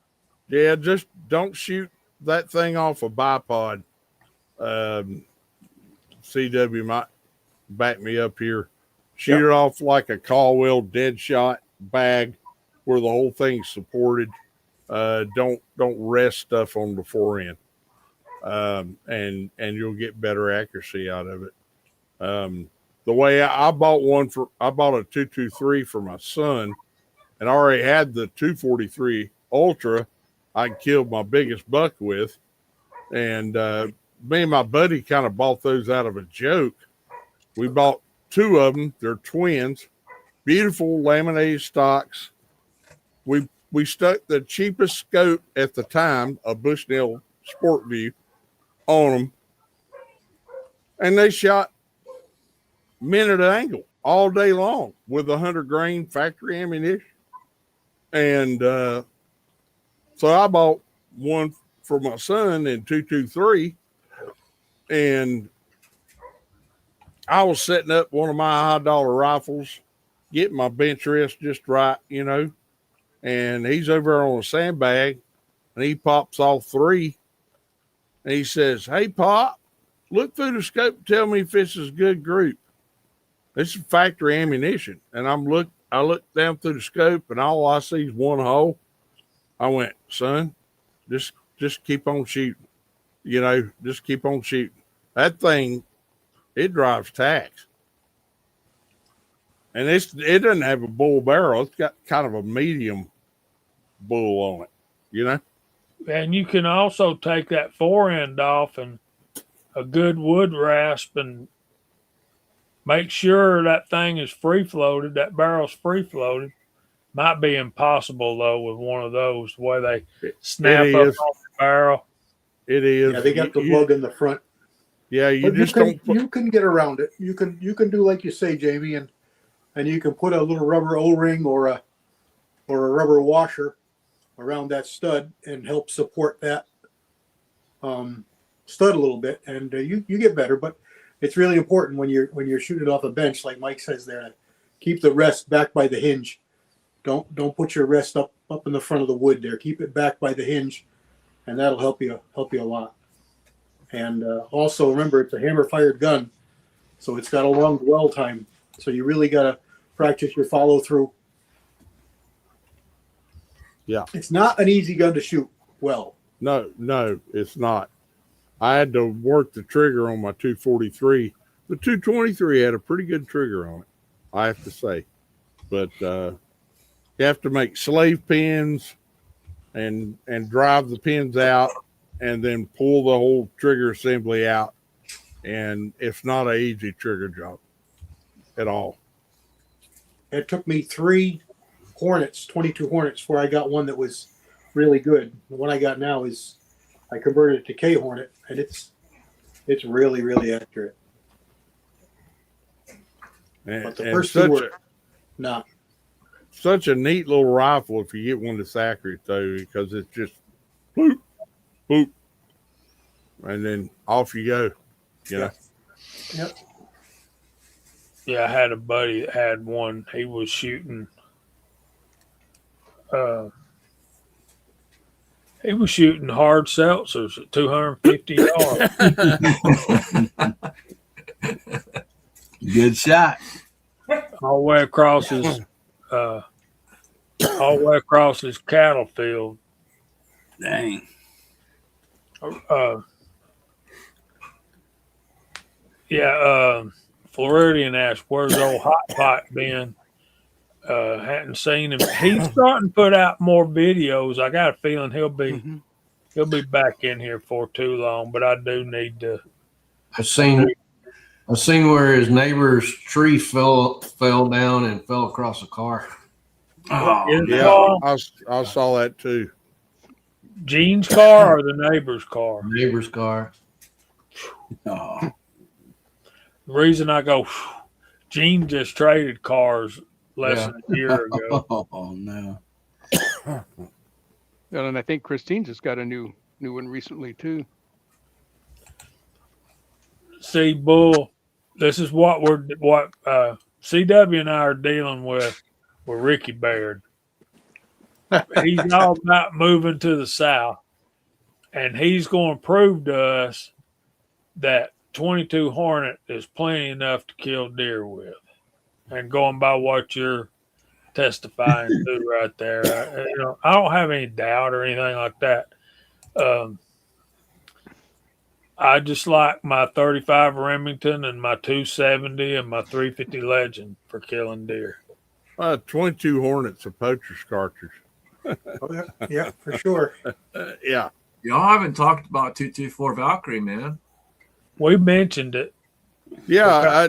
Yeah, just don't shoot that thing off a bipod. CW might back me up here. Shoot it off like a Caldwell dead shot bag where the whole thing's supported. Don't rest stuff on the forend. and you'll get better accuracy out of it. The way I bought I bought a 223 for my son, and I already had the 243 Ultra I killed my biggest buck with, and me and my buddy kind of bought those out of a joke. We bought two of them. They're twins, beautiful laminated stocks. We stuck the cheapest scope at the time, a Bushnell Sport View, on them, and they shot minute angle all day long with 100 grain factory ammunition. And so I bought one for my son in 223, and I was setting up one of my high dollar rifles, getting my bench rest just right, and he's over there on a sandbag, and he pops all three, and he says, "Hey, Pop, look through the scope and tell me if this is a good group. This is factory ammunition." And I looked down through the scope, and all I see is one hole. I went, "Son, just keep on shooting. Just keep on shooting. That thing, it drives tacks. And it doesn't have a bull barrel. It's got kind of a medium bull on it, And you can also take that fore end off and a good wood rasp and make sure that thing is free floated. That barrel's free floated. Might be impossible though with one of those, the way they snap up on the barrel. It is. Yeah, they got the plug in the front. Yeah, you can get around it. You can do like you say, Jamie, and you can put a little rubber O-ring or a rubber washer around that stud and help support that stud a little bit, and you get better. But it's really important when you're shooting it off a bench, like Mike says there, to keep the rest back by the hinge. Don't put your rest up in the front of the wood there. Keep it back by the hinge, and that'll help you a lot. And also remember, it's a hammer fired gun, so it's got a long dwell time. So you really got to practice your follow through. Yeah, it's not an easy gun to shoot well. No, it's not. I had to work the trigger on my 243. The 223 had a pretty good trigger on it, I have to say. But you have to make slave pins and drive the pins out and then pull the whole trigger assembly out. And it's not an easy trigger job at all. It took me 3 Hornets, 22 Hornets, before I got one that was really good. The one I got now is, I converted it to K Hornet, and it's really, really accurate. But the first two were not. Such a neat little rifle if you get one that's accurate, though, because it's just boop, boop, and then off you go. Yep. Yeah, I had a buddy that had one. He was shooting. He was shooting hard seltzers at 250 yards. Good shot. All the way across his cattle field. Dang. Floridian asked, "Where's old Hot Pot been?" Hadn't seen him. He's starting to put out more videos. I got a feeling he'll be back in here for too long. But I do need to. I've seen where his neighbor's tree fell down and fell across a car. Oh, yeah, I saw that too. Gene's car or the neighbor's car? Neighbor's car. Oh. The reason I go, Gene just traded cars less than a year ago. Oh no. And I think Christine just got a new one recently too. See, Bull, this is what CW and I are dealing with Ricky Baird. He's all about moving to the south, and he's going to prove to us that 22 Hornet is plenty enough to kill deer with. And going by what you're testifying to right there, I don't have any doubt or anything like that. I just like my 35 Remington and my 270 and my 350 Legend for killing deer. 22 Hornets, a poacher's cartridge. Oh, yeah, for sure. Yeah. Y'all haven't talked about 224 Valkyrie, man. We mentioned it. Yeah,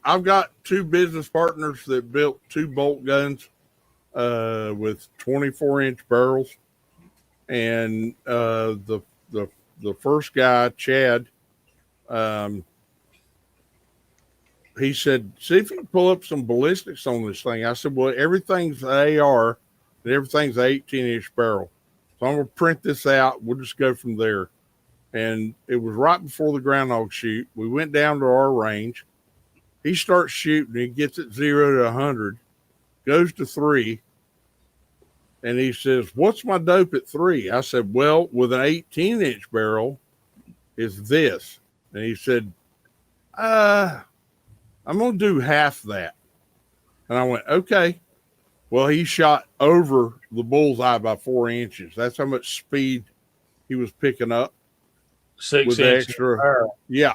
I've got two business partners that built 2 bolt guns with 24-inch barrels, and the first guy, Chad, he said, "See if you can pull up some ballistics on this thing." I said, "Well, everything's AR and everything's an 18-inch barrel, so I'm gonna print this out. We'll just go from there." And it was right before the groundhog shoot. We went down to our range. He starts shooting. He gets it 0 to 100, goes to 3, and he says, "What's my dope at 3?" I said, "Well, with an 18-inch barrel, is this." And he said, "I'm going to do half that." And I went, "Okay." Well, he shot over the bullseye by 4 inches. That's how much speed he was picking up. 6 with inch extra barrel. Yeah.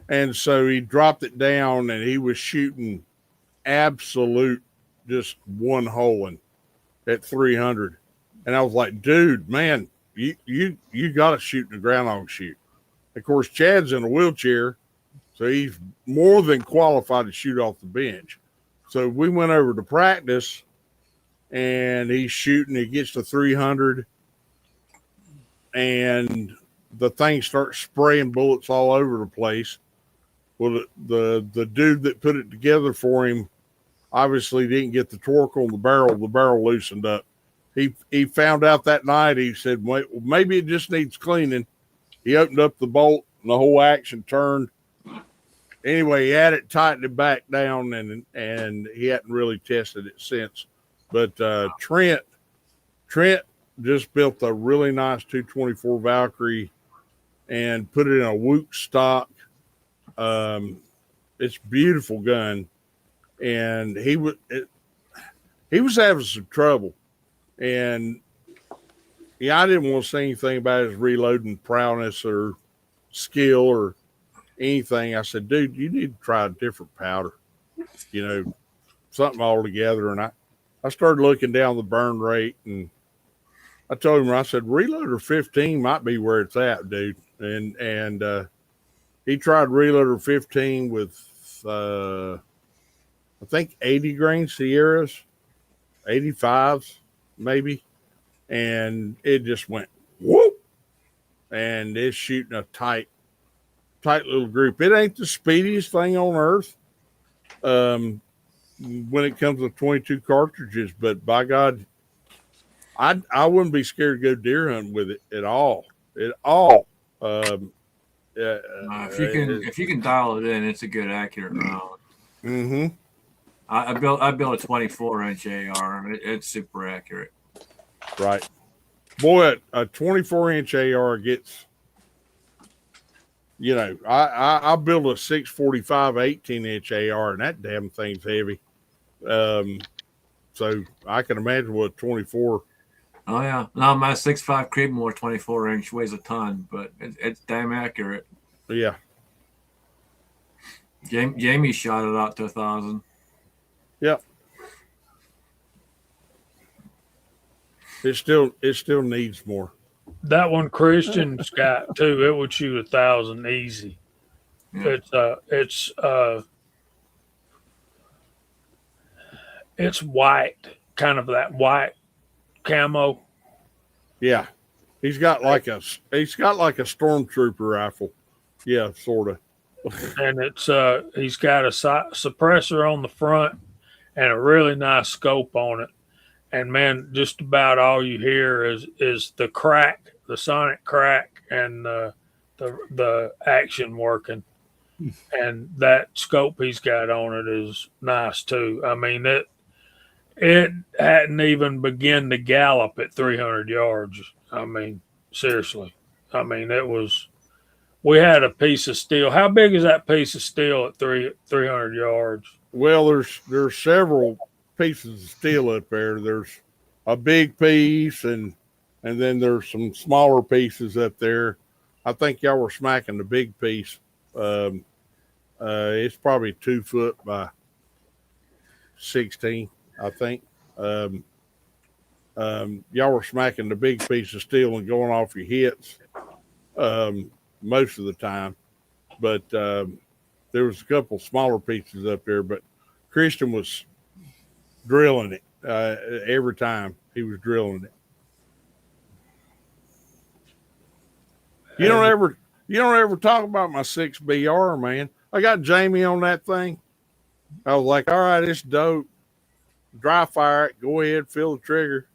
And so he dropped it down and he was shooting absolute just one holing at 300. And I was like, "Dude, man, you got to shoot in the groundhog shoot." Of course, Chad's in a wheelchair, so he's more than qualified to shoot off the bench. So we went over to practice, and he's shooting. He gets to 300, and the thing starts spraying bullets all over the place. Well, the dude that put it together for him obviously didn't get the torque on the barrel. The barrel loosened up. He found out that night. He said, "Well, maybe it just needs cleaning." He opened up the bolt, and the whole action turned. Anyway, he had it tightened back down, and he hadn't really tested it since. But Trent just built a really nice 224 Valkyrie and put it in a Wook stock. It's a beautiful gun, and he was having some trouble, and I didn't want to say anything about his reloading prowess or skill or anything. I said, "Dude, you need to try a different powder, something altogether." And I started looking down the burn rate, and I told him, I said, "Reloader 15 might be where it's at, dude." And he tried Reloader 15 with, I think 80 grain Sierras, 85s maybe. And it just went whoop. And it's shooting a tight little group. It ain't the speediest thing on earth when it comes to 22 cartridges, but by God, I wouldn't be scared to go deer hunting with it at all. If you can dial it in, it's a good accurate round. Mm-hmm. I built a 24-inch AR. It's super accurate. Right. Boy, a 24-inch AR gets, I built a 645 18-inch AR, and that damn thing's heavy. So I can imagine what 24. Oh, yeah. No, my 6.5 Creedmoor 24-inch weighs a ton, but it's damn accurate. Yeah. Jamie shot it out to 1,000. Yep. It still needs more. That one Christian's got too. It would shoot 1,000 easy. Yeah. It's white, kind of that white camo. Yeah, he's got like a stormtrooper rifle. Yeah, sort of. And it's he's got a suppressor on the front and a really nice scope on it. And man, just about all you hear is the crack, the sonic crack, and the action working. And that scope he's got on it is nice too. I mean, it hadn't even begun to gallop at 300 yards. I mean, seriously. I mean, we had a piece of steel. How big is that piece of steel at 300 yards? Well, there's several pieces of steel up there. There's a big piece, and then there's some smaller pieces up there. I think y'all were smacking the big piece. It's probably 2 foot by 16, I think. Y'all were smacking the big piece of steel and going off your hits most of the time, but there was a couple smaller pieces up there. But Christian was drilling it every time he was drilling it. You don't ever talk about my 6BR, man. I got Jamie on that thing. I was like, all right, it's dope. Dry fire it. Go ahead, fill the trigger.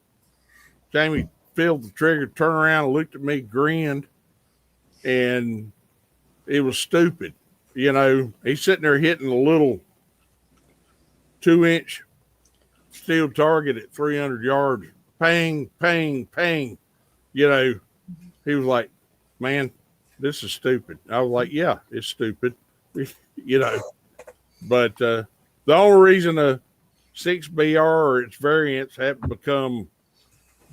Jamie filled the trigger, turned around, looked at me, grinned, and it was stupid. You know, he's sitting there hitting a little 2-inch steel target at 300 yards. Pang, pang, pang. You know, he was like, man, this is stupid. I was like, yeah, it's stupid. You know, but the only reason a 6BR or its variants have become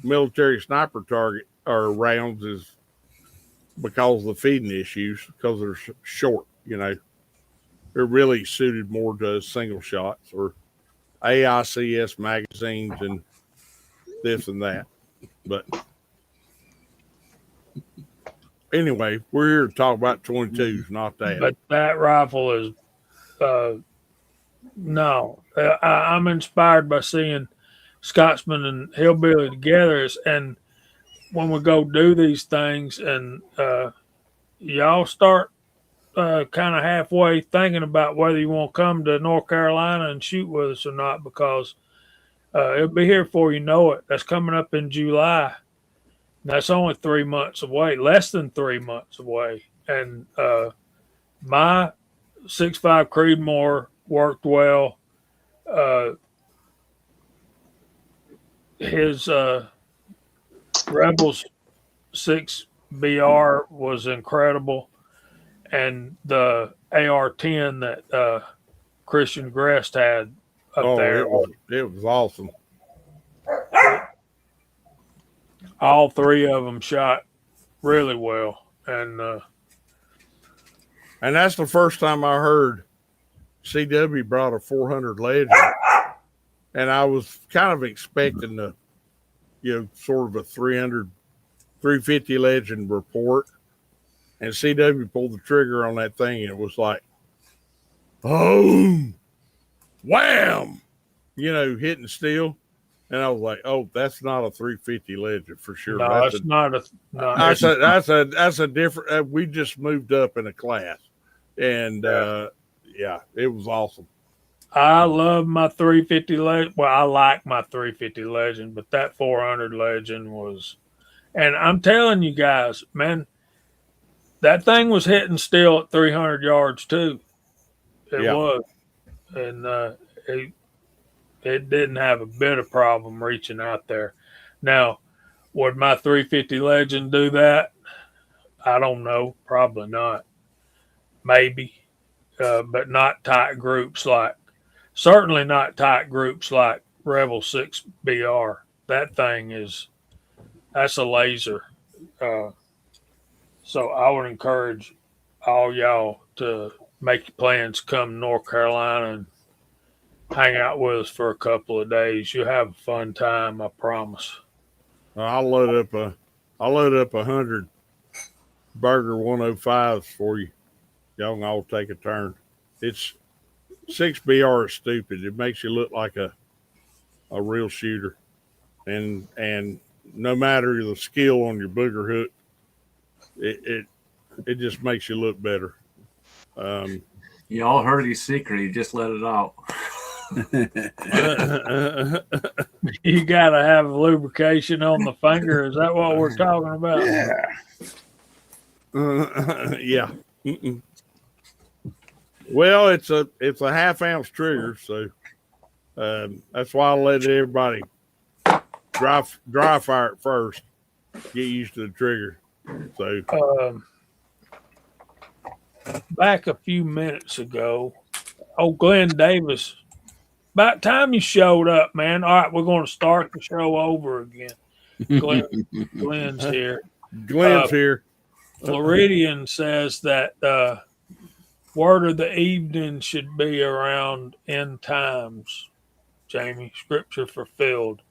military sniper target or rounds is because of the feeding issues, because they're short. You know, they're really suited more to single shots or AICS magazines and this and that. But anyway, we're here to talk about 22s, not that. But that rifle is, no. I'm inspired by seeing Scotsman and Hillbilly together. And when we go do these things, and y'all start kind of halfway thinking about whether you want to come to North Carolina and shoot with us or not, because it'll be here before you know it. That's coming up in July. That's only 3 months away, less than 3 months away. And my 6.5 Creedmoor worked well. His Rebels 6BR was incredible. And the AR-10 that Christian Grest had up there. It was awesome. All three of them shot really well. And that's the first time I heard CW brought a 400 Legend. And I was kind of expecting the, sort of a 350 Legend report. And CW pulled the trigger on that thing, and it was like, oh, wham, hitting steel. And I was like, oh, that's not a 350 Legend for sure. No, that's it's not a. No, that's a different. We just moved up in a class, and yeah, it was awesome. I love my 350 Legend. Well, I like my 350 Legend, but that 400 Legend was, and I'm telling you guys, man, that thing was hitting steel at 300 yards too. It was, and it didn't have a bit of problem reaching out there. Now, would my 350 Legend do that? I don't know. Probably not. Maybe, but not tight groups like. Certainly not tight groups like Rebel 6BR. That thing that's a laser. So I would encourage all y'all to make plans to come to North Carolina and hang out with us for a couple of days. You'll have a fun time, I promise. I'll load up 100 Burger 105s for you. Y'all can all take a turn. It's 6BR is stupid. It makes you look like a real shooter, and no matter the skill on your booger hook, it just makes you look better. You all heard his secret. He just let it out. You gotta have lubrication on the finger. Is that what we're talking about? Yeah. Well, it's a half-ounce trigger, so that's why I let everybody dry fire it first. Get used to the trigger. So back a few minutes ago, Glenn Davis. About time you showed up, man. All right, we're going to start the show over again. Glenn's here. Glenn's here. Floridian says that word of the evening should be around end times. Jamie, scripture fulfilled.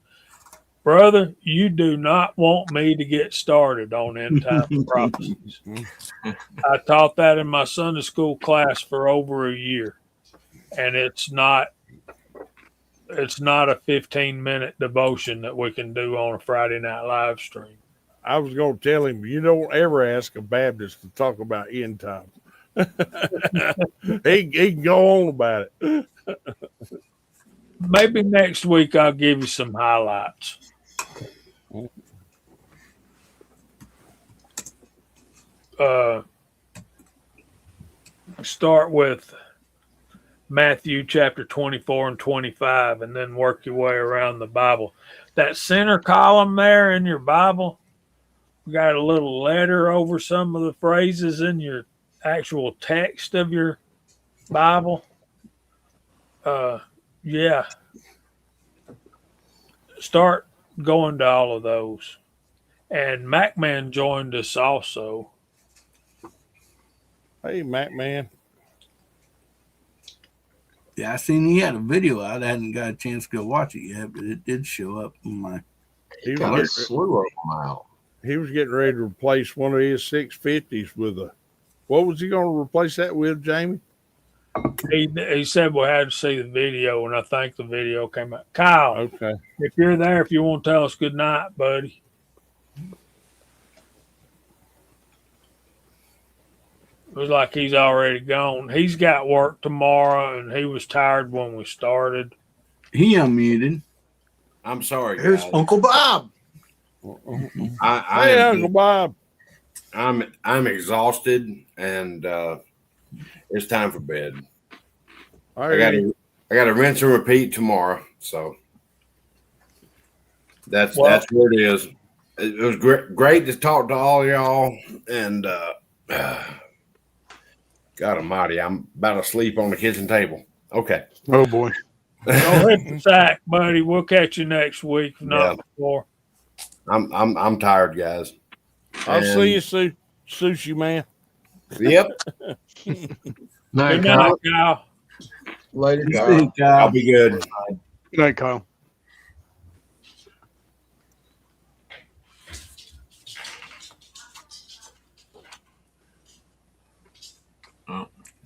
Brother, you do not want me to get started on end time prophecies. I taught that in my Sunday school class for over a year, and it's not a 15-minute devotion that we can do on a Friday night live stream. I was going to tell him, you don't ever ask a Baptist to talk about end times. he can go on about it. Maybe next week I'll give you some highlights. Start with Matthew chapter 24 and 25, and then work your way around the Bible. That center column there in your Bible, we got a little letter over some of the phrases in your actual text of your Bible. Yeah. Start going to all of those. And MacMan joined us also. Hey, MacMan. Yeah, I seen he had a video out. I hadn't got a chance to go watch it yet, but it did show up on my. He Got a was, slew of them out. he was getting ready to replace one of his 650s with a. What was he going to replace that with, Jamie? He said we had to see the video, and I think the video came out. Kyle, Okay. if you're there, if you want to tell us good night, buddy. It was like he's already gone. He's got work tomorrow, and he was tired when we started. He unmuted. I'm sorry, Here's guys. Uncle Bob. Hey, Uncle Bob. I'm exhausted, and it's time for bed. I got to rinse and repeat tomorrow. So that's where it is. It was great to talk to all y'all, and God Almighty, I'm about to sleep on the kitchen table. Okay. Oh boy. Don't hit the sack, buddy. We'll catch you next week, if not before. I'm tired, guys. I'll see you, sushi man. Yep. Night, Good night, Kyle. Later, Hey, Kyle. I'll be good. Good night, Kyle.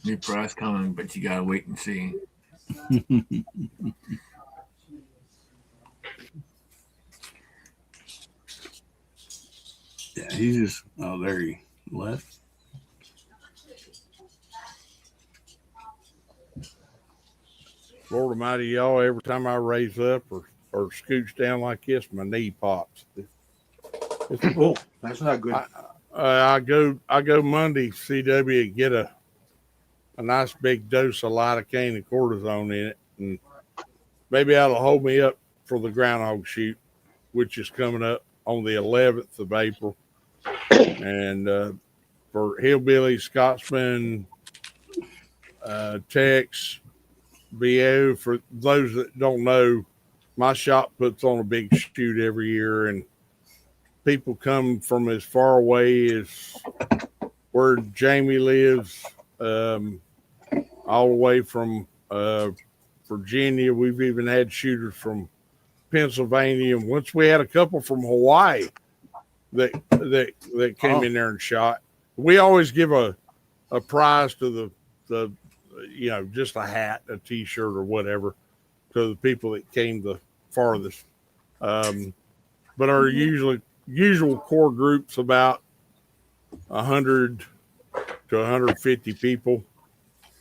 New price coming, but you gotta wait and see. Yeah, he just. Oh, there he left. Lord Almighty, y'all, every time I raise up or scooch down like this, my knee pops. Oh, that's not good. I go Monday, CW, and get a nice big dose of lidocaine and cortisone in it, and maybe that'll hold me up for the groundhog shoot, which is coming up on the 11th of April. And for Hillbilly, Scotsman, Tex, BO, for those that don't know, my shop puts on a big shoot every year, and people come from as far away as where Jamie lives, all the way from Virginia. We've even had shooters from Pennsylvania, and once we had a couple from Hawaii that came in there and shot. We always give a prize to the just a hat, a T-shirt, or whatever to the people that came the farthest. But our usual core group's about 100 to 150 people,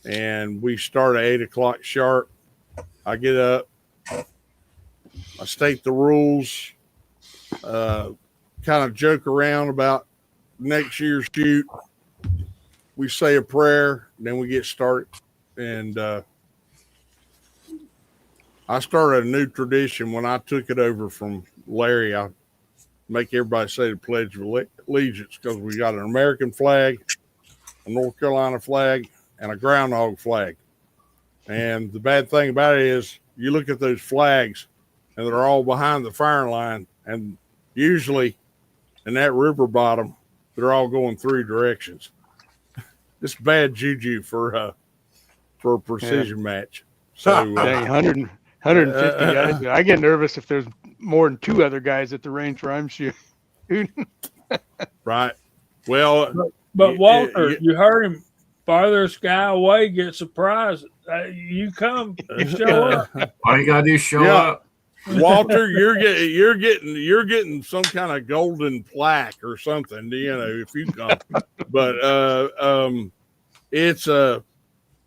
and we start at 8 o'clock sharp. I get up, I state the rules, kind of joke around about next year's shoot. We say a prayer, then we get started. And I started a new tradition when I took it over from Larry. I make everybody say the Pledge of Allegiance, because we got an American flag, a North Carolina flag, and a groundhog flag. And the bad thing about it is you look at those flags and they're all behind the firing line, and usually in that river bottom they're all going 3 directions. It's bad juju for a precision match. So Dang, 150 guys. I get nervous if there's more than 2 other guys at the range where I'm shooting. right. Well, But Walter, you heard him. Farthest guy away get surprised. You come, you show up. All you gotta do is show up. Walter, you're getting some kind of golden plaque or something, if you come. But it's a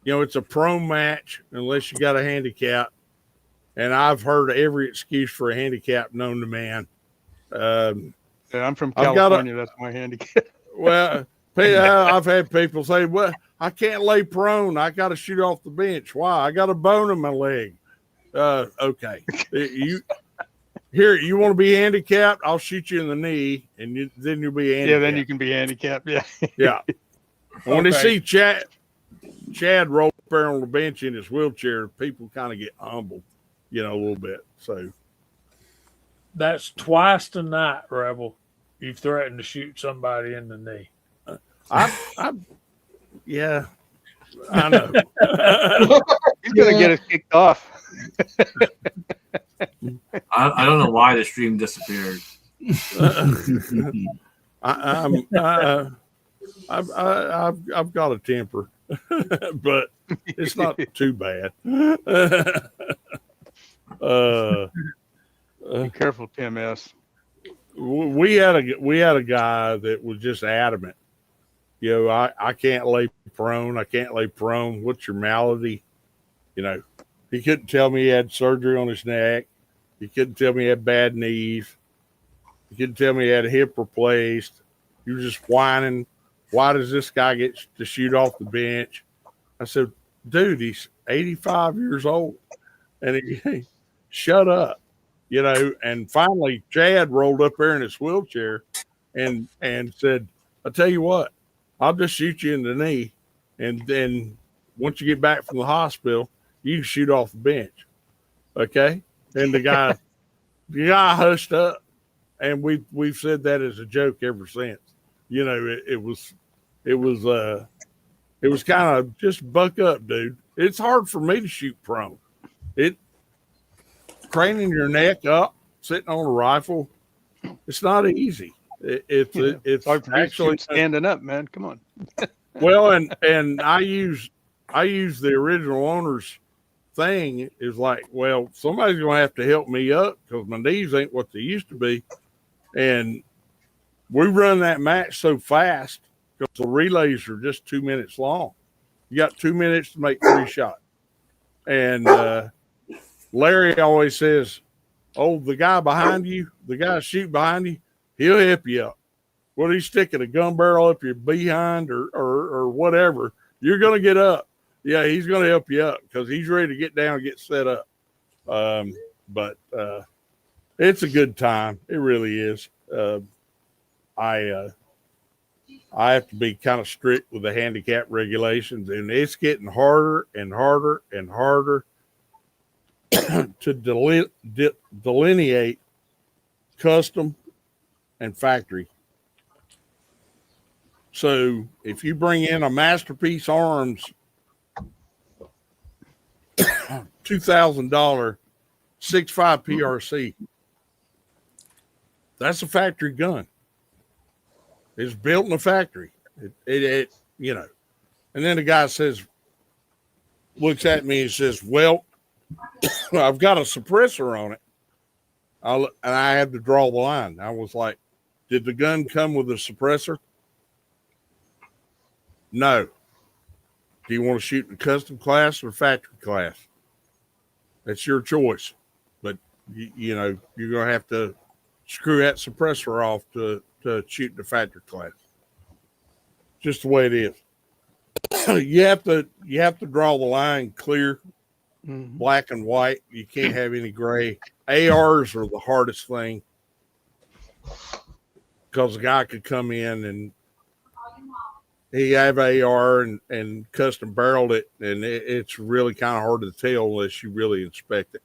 it's a pro match unless you got a handicap, and I've heard every excuse for a handicap known to man. Yeah, I'm from California. That's my handicap. Well, I've had people say, "Well, I can't lay prone. I got to shoot off the bench. Why? I got a bone in my leg." Okay, you want to be handicapped? I'll shoot you in the knee, and then you'll be handicapped. Yeah, then you can be handicapped. Yeah, yeah. When they see Chad roll up there on the bench in his wheelchair, people kind of get humbled, a little bit. So that's twice tonight, Rebel. You've threatened to shoot somebody in the knee. Yeah, I know. He's gonna get us kicked off. I don't know why the stream disappeared. I've got a temper, but it's not too bad. Be careful, Tim S. We had a guy that was just adamant. I can't lay prone. I can't lay prone. What's your malady? He couldn't tell me he had surgery on his neck. He couldn't tell me he had bad knees. He couldn't tell me he had a hip replaced. He was just whining. Why does this guy get to shoot off the bench? I said, dude, he's 85 years old. And he shut up, and finally Chad rolled up there in his wheelchair and said, I'll tell you what, I'll just shoot you in the knee. And then once you get back from the hospital, you can shoot off the bench. Okay. And the guy hushed up, and we've said that as a joke ever since. It was kind of just buck up, dude. It's hard for me to shoot prone. Craning your neck up, sitting on a rifle, it's not easy. It's hard for actually standing up, man. Come on. Well, and I use the original owner's thing is like, well, somebody's gonna have to help me up because my knees ain't what they used to be. And we run that match so fast because the relays are just 2 minutes long. You got 2 minutes to make 3 shots. And Larry always says, oh, the guy behind you, the guy shooting behind you, he'll help you up. Whether he's sticking a gun barrel up your behind or whatever, you're going to get up. Yeah, he's going to help you up because he's ready to get down and get set up. But it's a good time. It really is. I have to be kind of strict with the handicap regulations, and it's getting harder and harder and harder to delineate custom and factory. So if you bring in a Masterpiece Arms $2,000 6.5 PRC, that's a factory gun. It's built in a factory. It and then the guy looks at me and says, well, I've got a suppressor on it. And I had to draw the line. I was like, did the gun come with a suppressor? No. Do you want to shoot in custom class or factory class? That's your choice. But, you're going to have to screw that suppressor off to shoot in the factory class. Just the way it is. You have to draw the line clear, black and white. You can't have any gray. ARs are the hardest thing because a guy could come in and he have AR and custom barreled it, and it's really kind of hard to tell unless you really inspect it,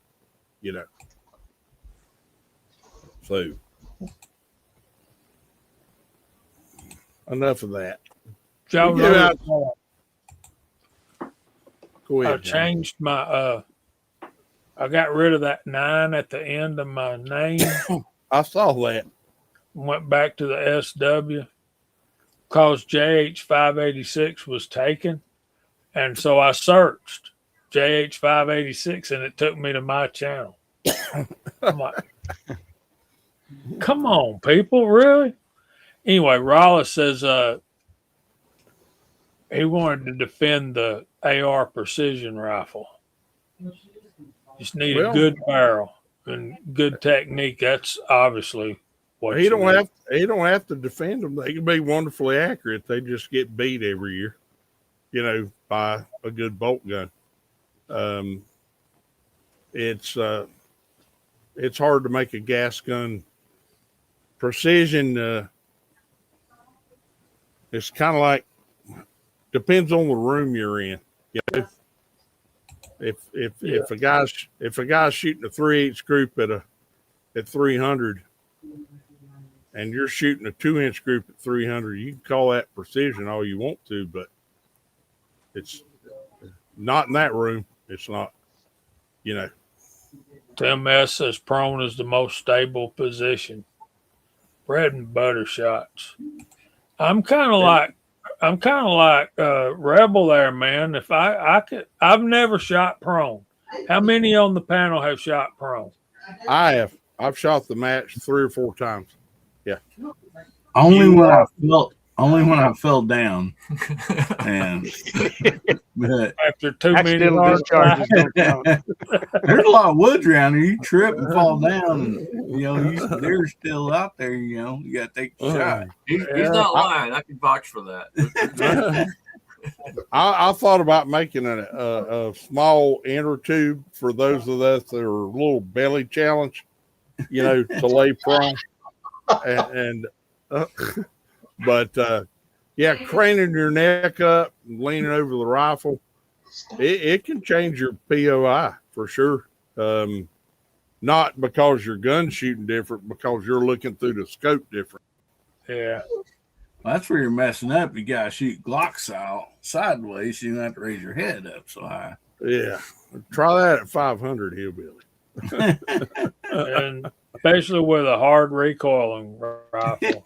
So enough of that. Y'all We give know out- Go I ahead. John. changed my I got rid of that 9 at the end of my name. I saw that. Went back to the SW because JH586 was taken. And so I searched JH586 and it took me to my channel. I'm like, come on, people, really? Anyway, Rollis says he wanted to defend the AR precision rifle. Just need a good barrel and good technique. That's obviously what He don't have to defend them. They can be wonderfully accurate. They just get beat every year, by a good bolt gun. It's hard to make a gas gun precision. It's kind of like depends on the room you're in. If a guy's shooting a 3/8 group at 300, and you're shooting a 2-inch group at 300, you can call that precision all you want to, but it's not in that room. It's not, Tim S says prone is the most stable position. Bread and butter shots. I'm kind of like Rebel there, man. If I could, I've never shot prone. How many on the panel have shot prone? I have. I've shot the match 3 or 4 times. Yeah. Only when I fell down. And but after 2 many accidental discharges don't count. there's a lot of woods around here. You trip and fall down, and they're still out there. You got to take a shot. He's not lying. I can vouch for that. I thought about making a small inner tube for those of us that are a little belly challenged, to lay prone. But craning your neck up and leaning over the rifle, it can change your POI for sure. Not because your gun's shooting different, because you're looking through the scope different. Yeah. Well, that's where you're messing up. You got to shoot Glock style sideways. So you don't have to raise your head up so high. Yeah. Try that at 500 hillbilly. And especially with a hard recoiling rifle.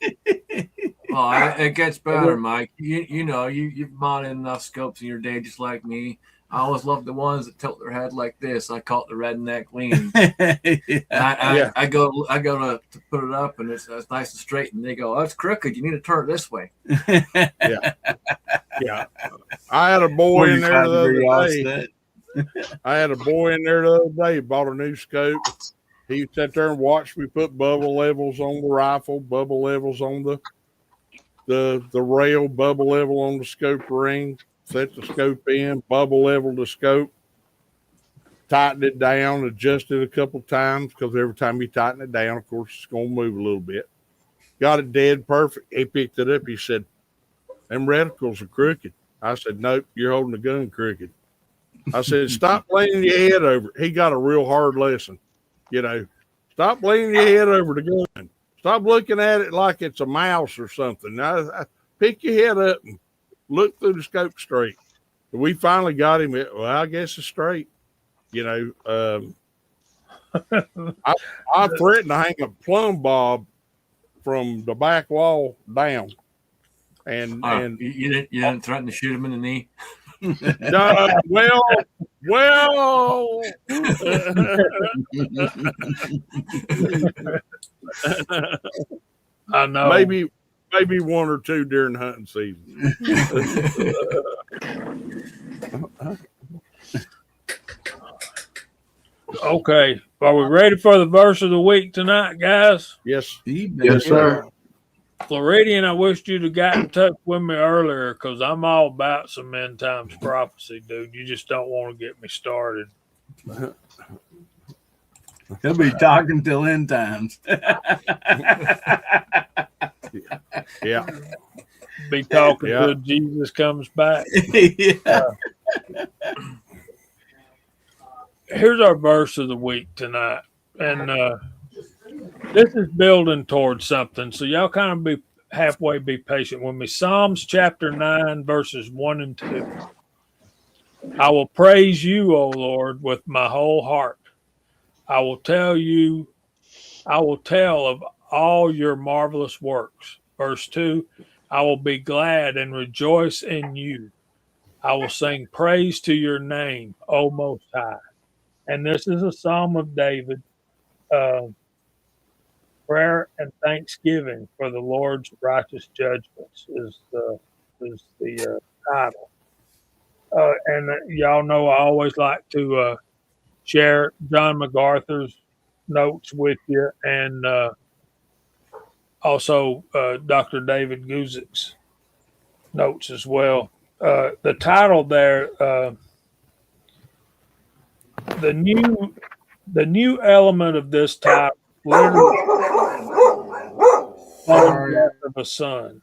Oh, it gets better, Mike. You've mounted enough scopes in your day, just like me. I always love the ones that tilt their head like this. I call it the redneck lean. I go to put it up, and it's nice and straight, and they go, "Oh, it's crooked. You need to turn it this way." Yeah. I had a boy in there the other day. I had a boy in there the other day. He bought a new scope. He sat there and watched me put bubble levels on the rifle, bubble levels on the rail, bubble level on the scope ring, set the scope in, bubble level the scope, tighten it down, adjust it a couple times, because every time you tighten it down, of course, it's going to move a little bit. Got it dead perfect. He picked it up. He said, "Them reticles are crooked." I said, "Nope, you're holding the gun crooked." I said, "Stop leaning your head over." He got a real hard lesson. Stop leaning your head over the gun. Stop looking at it like it's a mouse or something. I pick your head up and look through the scope straight. We finally got him. Well, I guess it's straight. I threatened to hang a plumb bob from the back wall down. And you didn't threaten to shoot him in the knee? Well. I know. Maybe 1 or 2 during hunting season. Okay. Are we ready for the verse of the week tonight, guys? Yes. Yes, sir. Floridian, I wished you'd have got in touch with me earlier, because I'm all about some end times prophecy, dude. You just don't want to get me started. He'll be talking till end times. Yeah. Be talking till Jesus comes back. Here's our verse of the week tonight. And this is building towards something. So y'all kind of be halfway be patient with me. Psalms chapter 9, verses 1 and 2. I will praise you, O Lord, with my whole heart. I will tell of all your marvelous works. Verse 2, I will be glad and rejoice in you. I will sing praise to your name, O Most High. And this is a psalm of David, prayer and thanksgiving for the Lord's righteous judgments is the title. And y'all know I always like to share John MacArthur's notes with you, and also Dr. David Guzik's notes as well. The title there, the new element of this type, literally, on death of a son.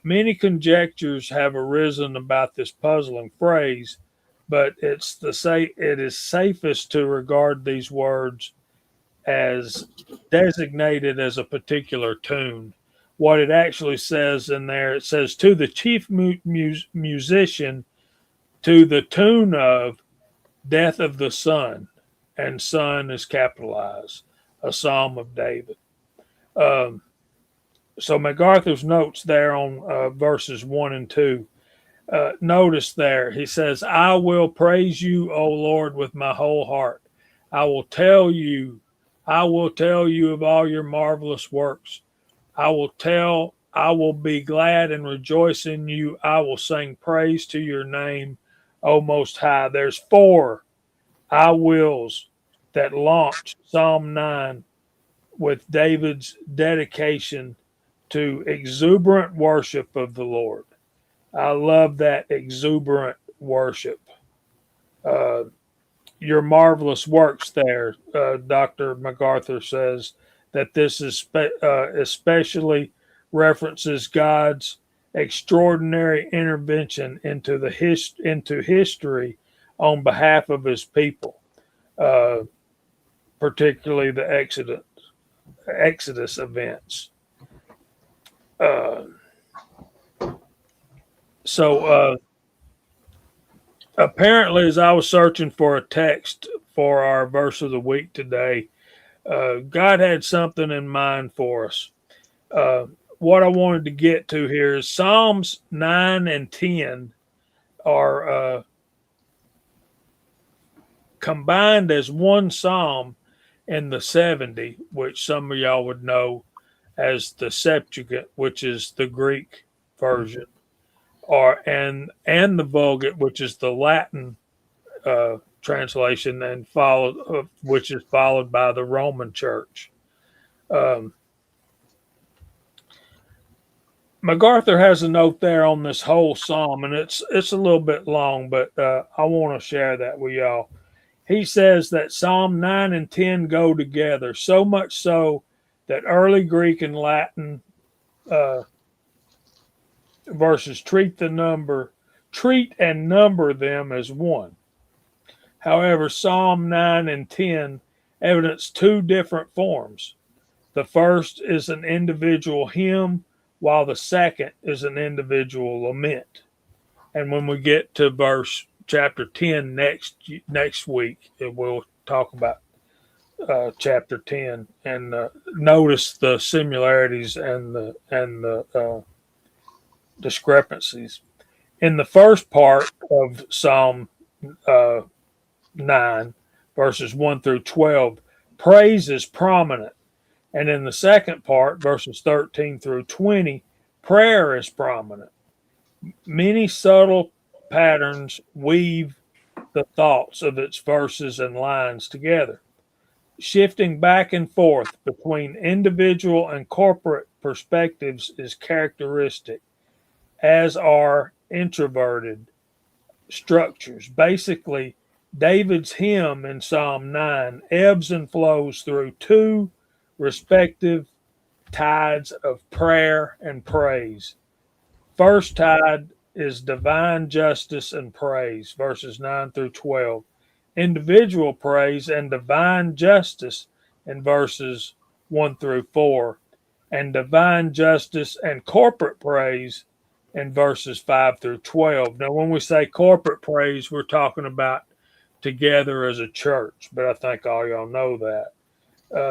Many conjectures have arisen about this puzzling phrase, but it is safest to regard these words as designated as a particular tune. What it actually says in there, it says, to the chief musician, to the tune of Death of the Son, and Son is capitalized, a psalm of David. So MacArthur's notes there on verses 1 and 2. Notice there, he says, I will praise you, O Lord, with my whole heart. I will tell you of all your marvelous works. I will be glad and rejoice in you. I will sing praise to your name, O Most High. There's 4 I wills that launch Psalm 9 with David's dedication to exuberant worship of the Lord. I love that exuberant worship. Your marvelous works there, Dr. MacArthur says that this is especially references God's extraordinary intervention into history on behalf of his people, particularly the Exodus events. So apparently, as I was searching for a text for our verse of the week today, God had something in mind for us. What I wanted to get to here is Psalms 9 and 10 are combined as one psalm in the 70, which some of y'all would know as the Septuagint, which is the Greek version, and the Vulgate, which is the Latin translation, and which is followed by the Roman Church. MacArthur has a note there on this whole psalm, and it's a little bit long, but I want to share that with y'all. He says that Psalm 9 and 10 go together, so much so that early Greek and Latin verses treat and number them as one. However, Psalm 9 and 10 evidence 2 different forms. The first is an individual hymn, while the second is an individual lament. And when we get to chapter 10 next week, we'll talk about chapter 10 and notice the similarities and the discrepancies. In the first part of Psalm 9, verses 1 through 12, praise is prominent. And in the second part, verses 13 through 20, prayer is prominent. Many subtle patterns weave the thoughts of its verses and lines together. Shifting back and forth between individual and corporate perspectives is characteristic, as are introverted structures. Basically, David's hymn in Psalm 9 ebbs and flows through 2 respective tides of prayer and praise. First tide is divine justice and praise, verses 9 through 12. Individual praise and divine justice in verses 1 through 4. and divine justice and corporate praise in verses 5 through 12. Now, when we say corporate praise, we're talking about together as a church, but I think all y'all know that.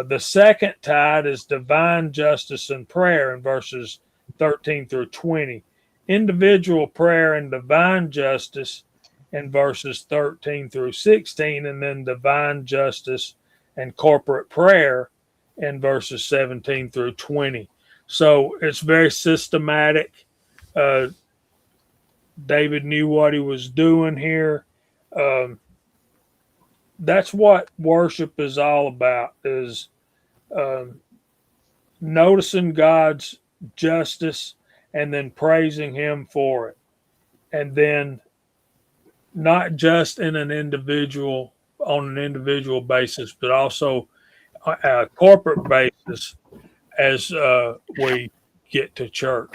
The second tide is divine justice and prayer in verses 13 through 20. Individual prayer and divine justice in verses 13 through 16, and then divine justice and corporate prayer in verses 17 through 20. So it's very systematic. David knew what he was doing here. That's what worship is all about, is noticing God's justice and then praising him for it. And then not just on an individual basis, but also a corporate basis as we get to church.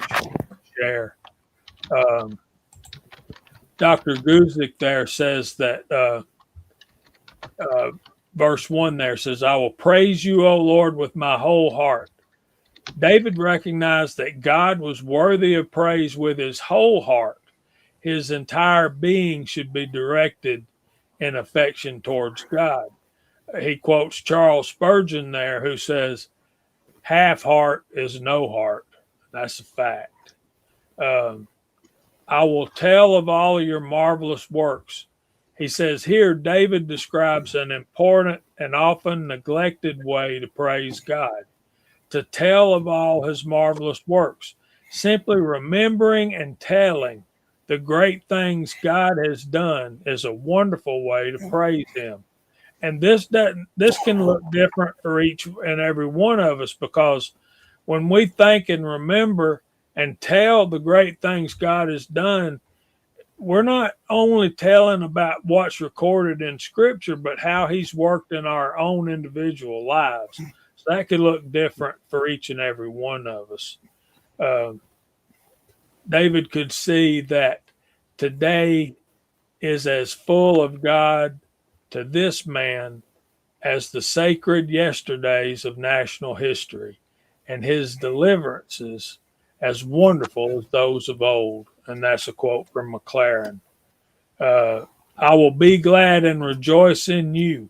Share. Dr. Guzik there says that verse 1 there says, I will praise you, O Lord, with my whole heart. David recognized that God was worthy of praise with his whole heart. His entire being should be directed in affection towards God. He quotes Charles Spurgeon there, who says, half heart is no heart. That's a fact. I will tell of all of your marvelous works. He says here, David describes an important and often neglected way to praise God, to tell of all his marvelous works. Simply remembering and telling the great things God has done is a wonderful way to praise him. And this can look different for each and every one of us, because when we think and remember and tell the great things God has done, we're not only telling about what's recorded in Scripture, but how he's worked in our own individual lives. So that could look different for each and every one of us. David could see that today is as full of God to this man as the sacred yesterdays of national history, and his deliverances as wonderful as those of old. And that's a quote from McLaren. I will be glad and rejoice in you.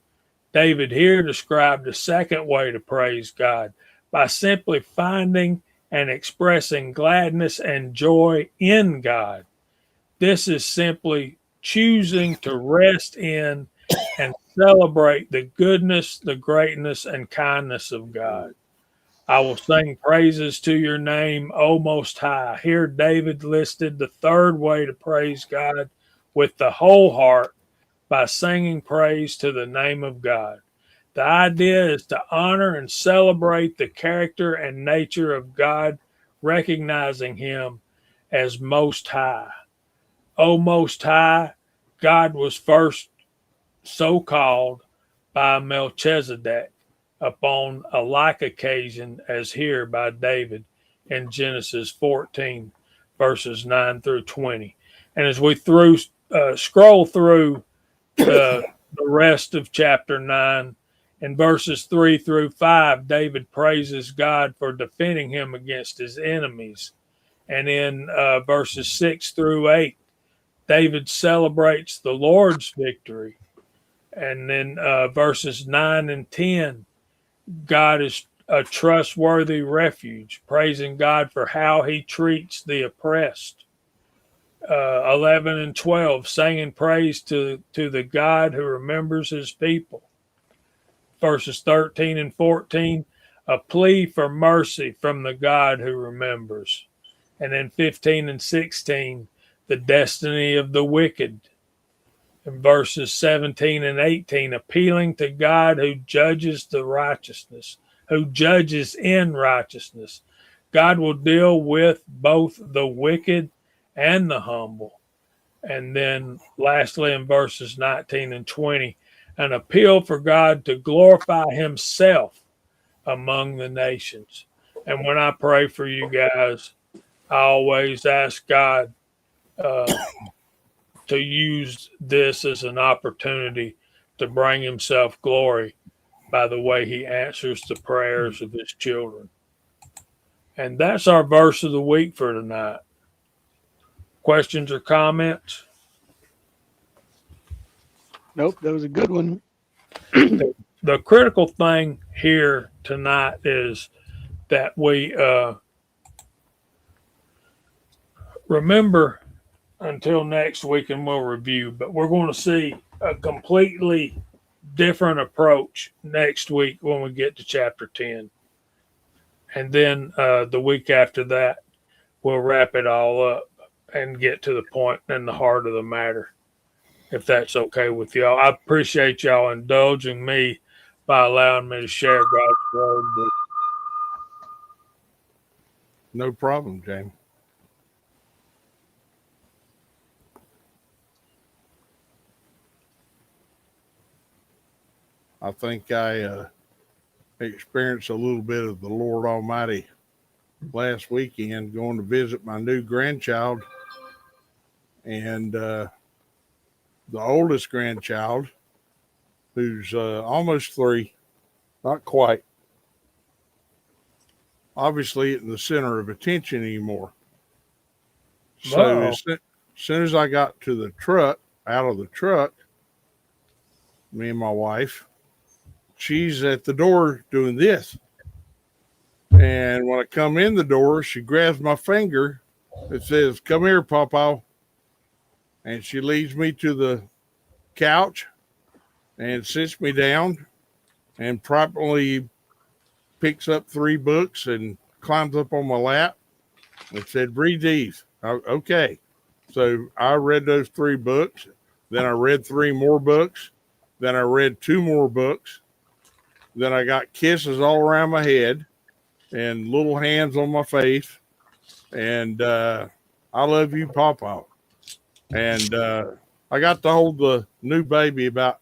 David here described a second way to praise God, by simply finding and expressing gladness and joy in God. This is simply choosing to rest in and celebrate the goodness, the greatness, and kindness of God. I will sing praises to your name, O Most High. Here David listed the third way to praise God with the whole heart, by singing praise to the name of God. The idea is to honor and celebrate the character and nature of God, recognizing him as Most High. O Most High, God was first so called by Melchizedek upon a like occasion as here by David in Genesis 14, verses 9 through 20. And as we scroll through the rest of chapter 9, in verses 3 through 5, David praises God for defending him against his enemies. And in verses 6 through 8, David celebrates the Lord's victory. And then verses 9 and 10, God is a trustworthy refuge, praising God for how he treats the oppressed. 11 and 12, singing praise to the God who remembers his people. Verses 13 and 14, a plea for mercy from the God who remembers. And then 15 and 16, the destiny of the wicked. In verses 17 and 18, appealing to God who judges in righteousness. God will deal with both the wicked and the humble. And then lastly, in verses 19 and 20, an appeal for God to glorify himself among the nations. And when I pray for you guys, I always ask God to use this as an opportunity to bring himself glory by the way he answers the prayers of his children. And that's our verse of the week for tonight. Questions or comments? Nope, that was a good one. The critical thing here tonight is that we remember until next week and we'll review, but we're going to see a completely different approach next week when we get to chapter 10. And then the week after that, we'll wrap it all up and get to the point and the heart of the matter, if that's okay with y'all. I appreciate y'all indulging me by allowing me to share God's word with No problem, Jamie. I think I experienced a little bit of the Lord Almighty last weekend going to visit my new grandchild. And the oldest grandchild, who's almost 3, not quite, obviously in the center of attention anymore. So as soon as I got to the truck, out of the truck, me and my wife, she's at the door doing this. And when I come in the door, she grabs my finger. It says, "Come here, Papa." And she leads me to the couch and sits me down and promptly picks up 3 books and climbs up on my lap and said, "Read these." Okay. So I read those 3 books. Then I read 3 more books. Then I read 2 more books. Then I got kisses all around my head and little hands on my face. And I love you, Papa. And I got to hold the new baby about,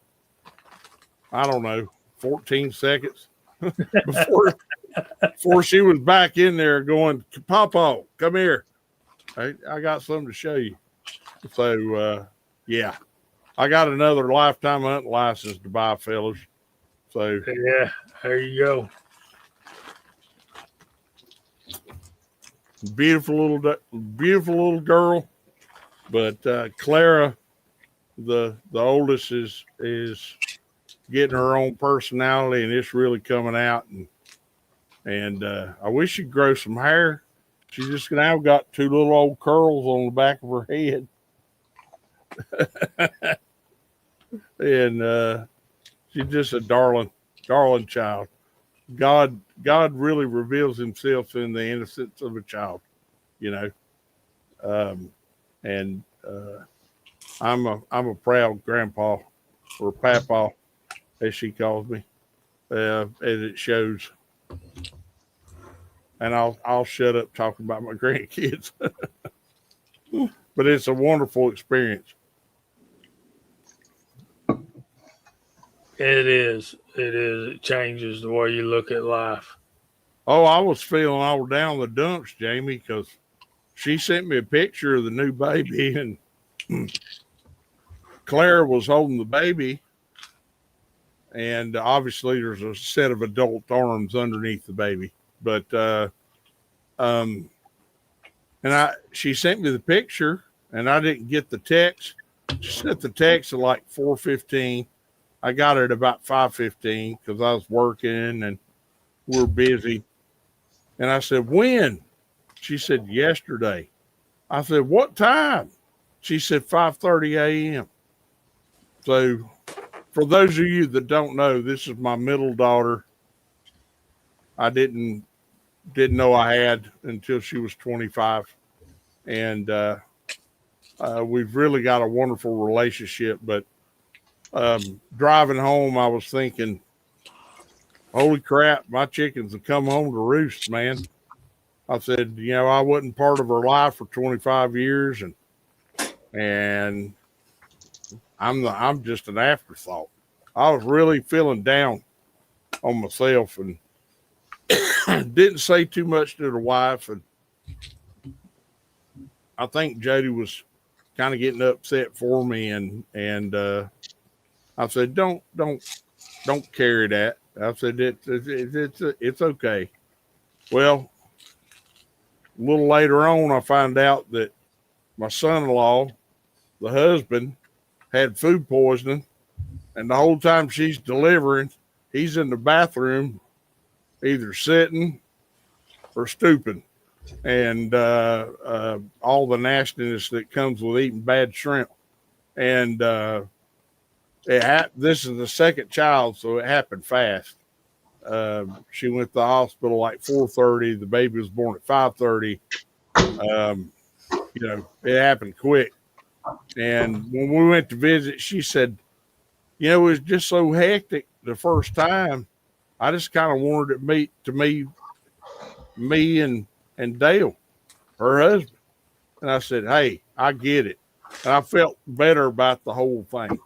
I don't know, 14 seconds before she was back in there going, "Papa, come here. I got something to show you." So, yeah, I got another lifetime hunting license to buy, fellas. So, yeah, there you go. Beautiful little girl. But Clara, the oldest, is getting her own personality, and it's really coming out. And I wish she'd grow some hair. She just now got 2 little old curls on the back of her head. And she's just a darling child. God really reveals himself in the innocence of a child, you know. And I'm a proud grandpa, or papa, as she calls me, as it shows. And I'll shut up talking about my grandkids. But it's a wonderful experience. It is. It changes the way you look at life. Oh, I was feeling all down the dumps, Jamie, because she sent me a picture of the new baby, and Claire was holding the baby, and obviously there's a set of adult arms underneath the baby. But she sent me the picture, and I didn't get the text. She sent the text at like 4:15. I got it about 5:15 because I was working and we're busy. And I said, "When?" She said, "Yesterday." I said, "What time?" She said, 5:30 a.m. So for those of you that don't know, this is my middle daughter. I didn't know I had until she was 25. And we've really got a wonderful relationship. But driving home, I was thinking, holy crap, my chickens have come home to roost, man. I said, I wasn't part of her life for 25 years, and I'm just an afterthought. I was really feeling down on myself and didn't say too much to the wife. And I think Jody was kind of getting upset for me, and I said, don't carry that. I said, it's okay. Well, A little later on, I found out that my son-in-law, the husband, had food poisoning, and the whole time she's delivering, he's in the bathroom, either sitting or stooping, and all the nastiness that comes with eating bad shrimp. And this is the second child, so it happened fast. She went to the hospital like 4:30. The baby was born at 5:30. It happened quick. And when we went to visit, she said, it was just so hectic the first time. I just kind of wanted it to me and Dale, her husband. And I said, hey, I get it. And I felt better about the whole thing.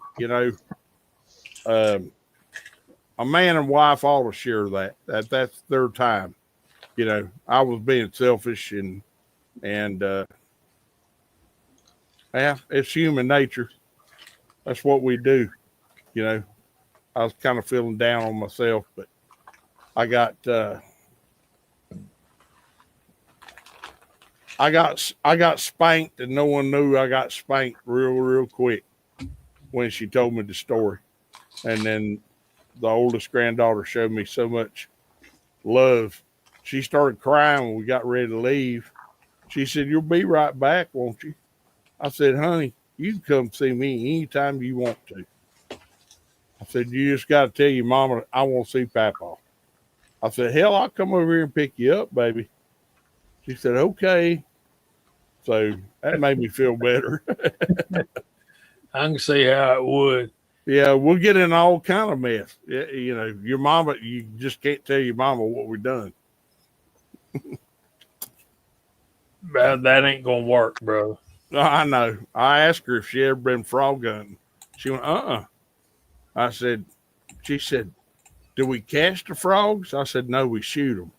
A man and wife ought to share that. That's their time. I was being selfish and it's human nature. That's what we do. I was kind of feeling down on myself, but I got spanked, and no one knew I got spanked real quick when she told me the story. And then the oldest granddaughter showed me so much love. She started crying when we got ready to leave. She said, you'll be right back, won't you? I said, honey, you can come see me anytime you want to. I said, you just got to tell your mama I want to see Papa. I said, hell, I'll come over here and pick you up, baby. She said, okay. So that made me feel better. I can see how it would. Yeah, we'll get in all kind of mess. Your mama, you just can't tell your mama what we've done. That ain't going to work, bro. I know. I asked her if she ever been frog hunting. She went, she said, do we catch the frogs? I said, no, we shoot them.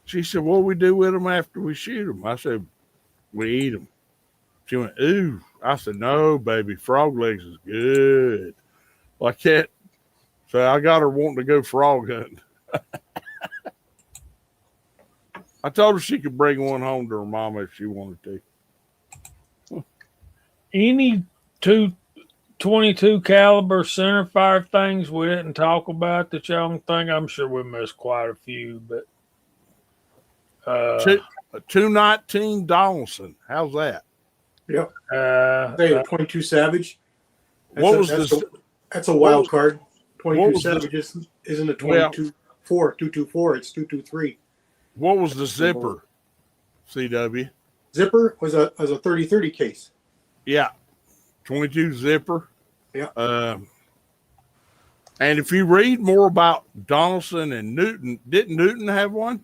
She said, what do we do with them after we shoot them? I said, we eat them. She went, ooh. I said, no, baby, frog legs is good. Like that. So I got her wanting to go frog hunting. I told her she could bring one home to her mama if she wanted to. Any 22 caliber center fire things we didn't talk about that y'all can think? I'm sure we missed quite a few, but a 219 Donaldson. How's that? Yep. A 22 Savage. That's a wild card. 22 Savage isn't a 22 224. It's 223. What was the zipper? CW. Zipper was a 30-30 case. Yeah. 22 zipper. Yeah. And if you read more about Donaldson and Newton, didn't Newton have one?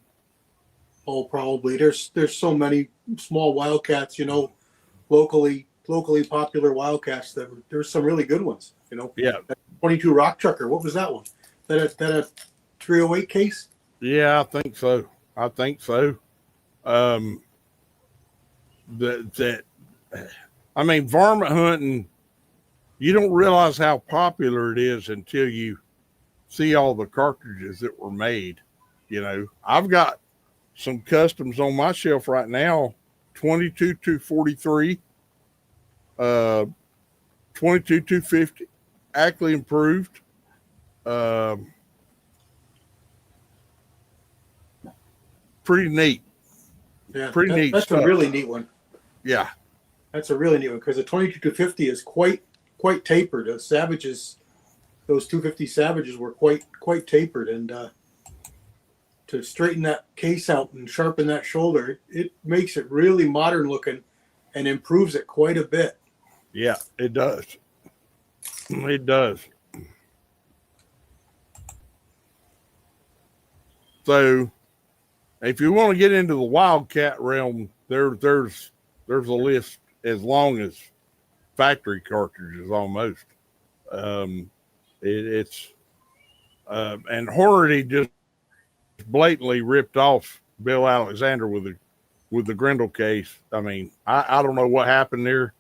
Oh, probably. There's so many small wildcats, locally popular wildcats there's some really good ones, Yeah. That 22 rock trucker. What was that one? That a 308 case? Yeah, I think so. Varmint hunting, you don't realize how popular it is until you see all the cartridges that were made. I've got some customs on my shelf right now, 22 243, 22 250, actually improved. Pretty neat. Yeah, neat. That's stuff. A really neat one. Yeah, that's a really neat one because the 22 250 is quite tapered. The Savages, those 250 Savages were quite tapered, and to straighten that case out and sharpen that shoulder, it makes it really modern looking and improves it quite a bit. Yeah, it does. It does. So if you want to get into the wildcat realm, there's a list as long as factory cartridges almost. And Hornady just blatantly ripped off Bill Alexander with the Grendel case. I mean, I don't know what happened there.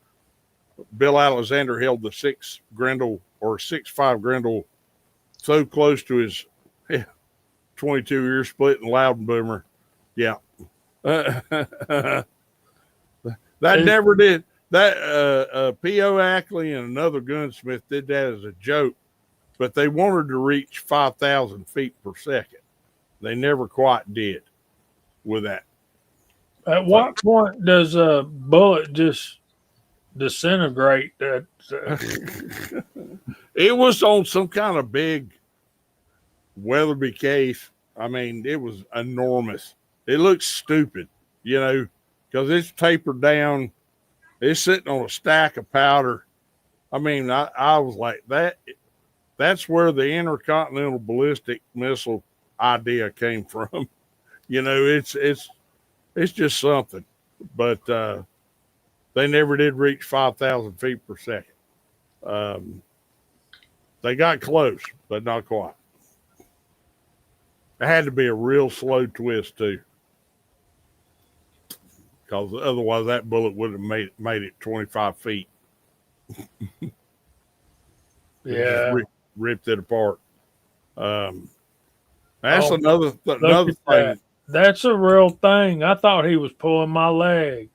Bill Alexander held the 6.5 Grendel so close to his 22 ear split and loud boomer. Yeah, That never did. That P.O. Ackley and another gunsmith did that as a joke, but they wanted to reach 5,000 feet per second. They never quite did with that. At what point does a bullet just disintegrate? That It was on some kind of big Weatherby case. I mean, it was enormous. It looks stupid, because it's tapered down. It's sitting on a stack of powder. I mean, I was like, that's where the intercontinental ballistic missile idea came from. It's just something. But they never did reach 5,000 feet per second. They got close, but not quite. It had to be a real slow twist too, because otherwise that bullet would have made it 25 feet. yeah. Ripped it apart. That's Oh, another Look at thing. that. That's a real thing. I thought he was pulling my leg.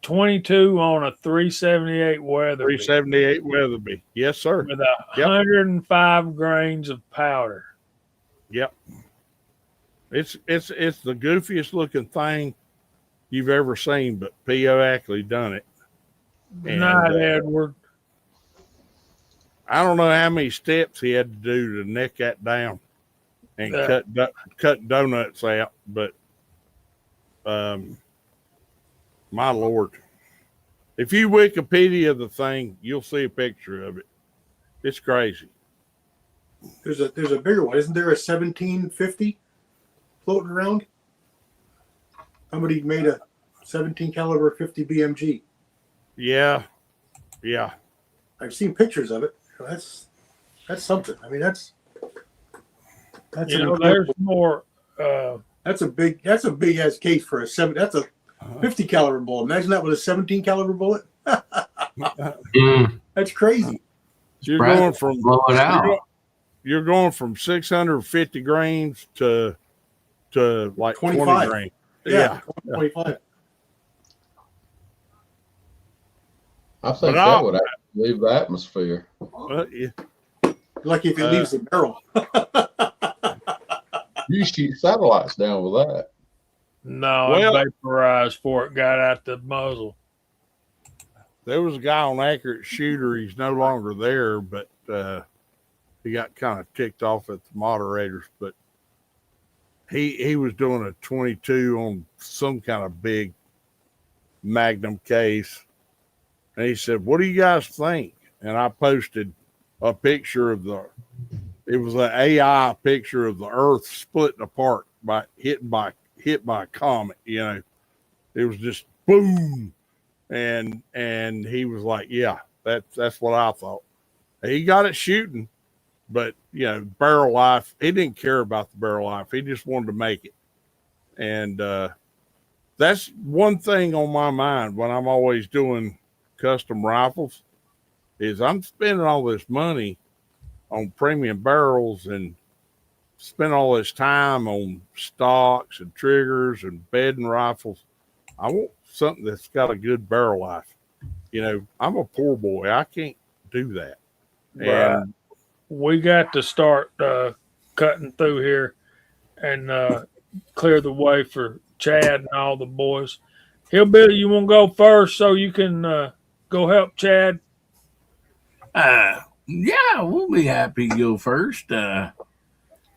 22 on a 378 Weatherby 378 Weatherby. Yes, sir. with 105 grains of powder. Yep. It's the goofiest looking thing you've ever seen, but P.O. Ackley done it. Good night, Edward. I don't know how many steps he had to do to neck that down and cut donuts out, but my Lord. If you Wikipedia the thing, you'll see a picture of it. It's crazy. There's a bigger one. Isn't there a 1750 floating around? Somebody made a 17 caliber 50 BMG. Yeah. I've seen pictures of it. That's something. I mean, that's there's more. that's a big ass case for a 7. That's a 50 caliber bullet. Imagine that with a 17 caliber bullet. That's crazy. You're going from blow it out. You're going from 650 grains to like 20 grains. Yeah. 25. I think that would actually leave the atmosphere. Yeah. Lucky if it leaves the barrel. You shoot satellites down with that. No, I vaporized before it got out the muzzle. There was a guy on Accurate Shooter. He's no longer there, but he got kind of ticked off at the moderators. But he was doing a 22 on some kind of big Magnum case. And he said, "What do you guys think?" And I posted a picture of it was an AI picture of the Earth splitting apart hit by a comet. It was just boom. And he was like, "Yeah, that's what I thought." He got it shooting, but barrel life. He didn't care about the barrel life. He just wanted to make it. And that's one thing on my mind when I'm always doing custom rifles is I'm spending all this money on premium barrels and spend all this time on stocks and triggers and bedding rifles. I want something that's got a good barrel life. I'm a poor boy. I can't do that. Right. And We got to start cutting through here and clear the way for Chad and all the boys. Hillbilly, you want to go first so you can go help Chad? Yeah, we'll be happy to go first.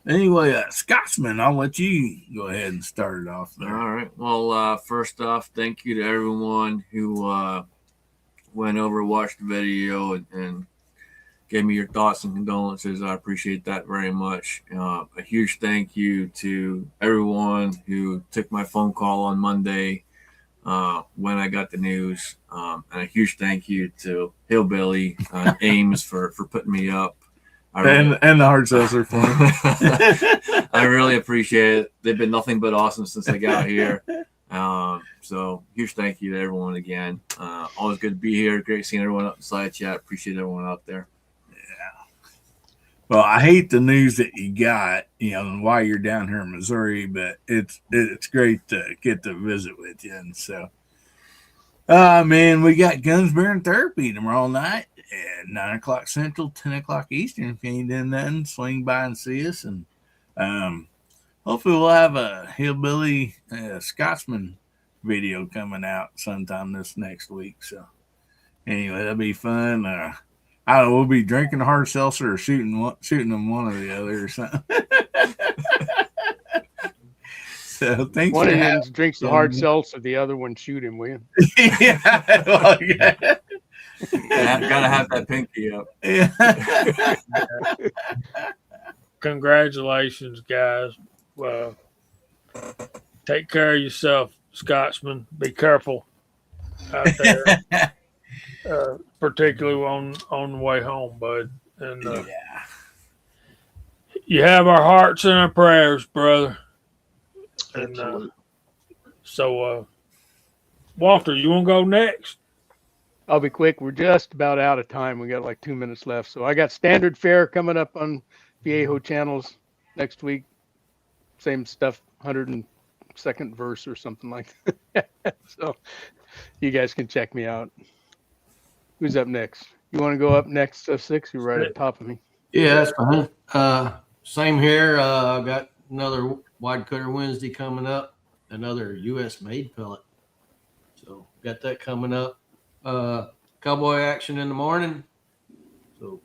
Anyway, Scotsman, I'll let you go ahead and start it off there. All right. Well, first off, thank you to everyone who went over, watched the video, and gave me your thoughts and condolences. I appreciate that very much. A huge thank you to everyone who took my phone call on Monday when I got the news. And a huge thank you to Hillbilly Ames for putting me up. And the hard seltzer for me. I really appreciate it. They've been nothing but awesome since I got here. So huge thank you to everyone again. Always good to be here. Great seeing everyone up inside chat. Appreciate everyone out there. Well, I hate the news that you got, while you're down here in Missouri, but it's great to get to visit with you. And so, man, we got Guns, Beer, and Therapy tomorrow night at 9 o'clock Central, 10 o'clock Eastern. If you ain't doing nothing, swing by and see us. And hopefully we'll have a Hillbilly Scotsman video coming out sometime this next week. So anyway, that'll be fun. I don't know, we'll be drinking hard seltzer or shooting them one or the other or something. So thanks. One of them drinks the hard seltzer, the other one shoot him, will you? Yeah, well, yeah. Gotta have that pinky up. Yeah. Congratulations, guys. Take care of yourself, Scotsman. Be careful out there, particularly on the way home, bud. And you have our hearts and our prayers, brother. And so, Walter, you want to go next? I'll be quick. We're just about out of time. We got like 2 minutes left. So I got Standard Fare coming up on Viejo channels next week. Same stuff, 102nd verse or something like that. So you guys can check me out. Who's up next? You want to go up next, 6? You're right at the top of me. Yeah, that's fine. Same here. I've got another Wide Cutter Wednesday coming up, another U.S. made pellet. So got that coming up. Cowboy action in the morning. So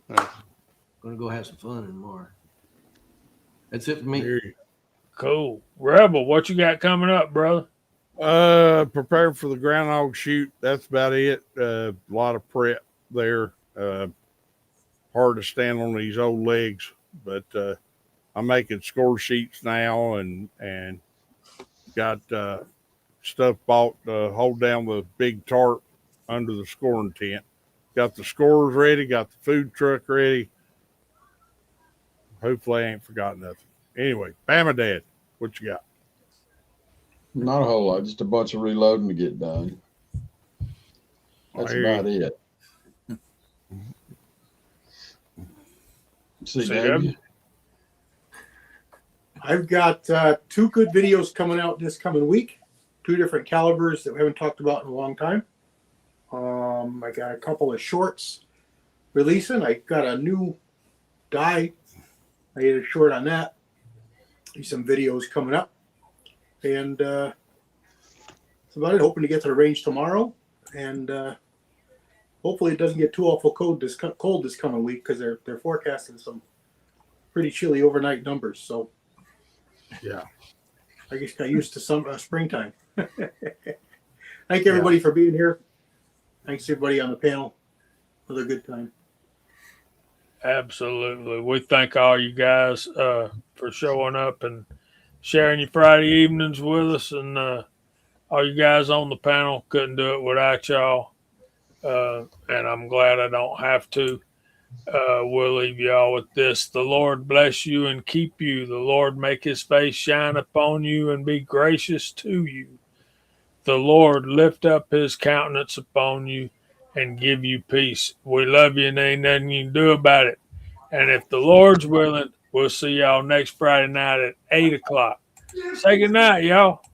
gonna go have some fun in the morning. That's it for me. Cool. Rebel, what you got coming up, brother? Prepare for the groundhog shoot. That's about it. A lot of prep there. Hard to stand on these old legs, but I'm making score sheets now and got stuff bought to hold down the big tarp under the scoring tent. Got the scores ready, got the food truck ready. Hopefully I ain't forgotten nothing. Anyway, Bama Dad, what you got? Not a whole lot, just a bunch of reloading to get done. That's about it. See, Dave? I've got 2 good videos coming out this coming week. 2 different calibers that we haven't talked about in a long time. I got a couple of shorts releasing. I got a new die. I did a short on that. Some videos coming up. And that's about it. Hoping to get to the range tomorrow. And hopefully it doesn't get too awful cold this coming week because they're forecasting some pretty chilly overnight numbers. So yeah, I guess got used to some springtime. Thank everybody for being here. Thanks everybody on the panel for the good time. Absolutely. We thank all you guys for showing up and sharing your Friday evenings with us. And all you guys on the panel, couldn't do it without y'all. And I'm glad I don't have to. We'll leave y'all with this. The Lord bless you and keep you. The Lord make his face shine upon you and be gracious to you. The Lord lift up his countenance upon you and give you peace. We love you and ain't nothing you can do about it. And if the Lord's willing, we'll see y'all next Friday night at 8 o'clock. Say good night, y'all.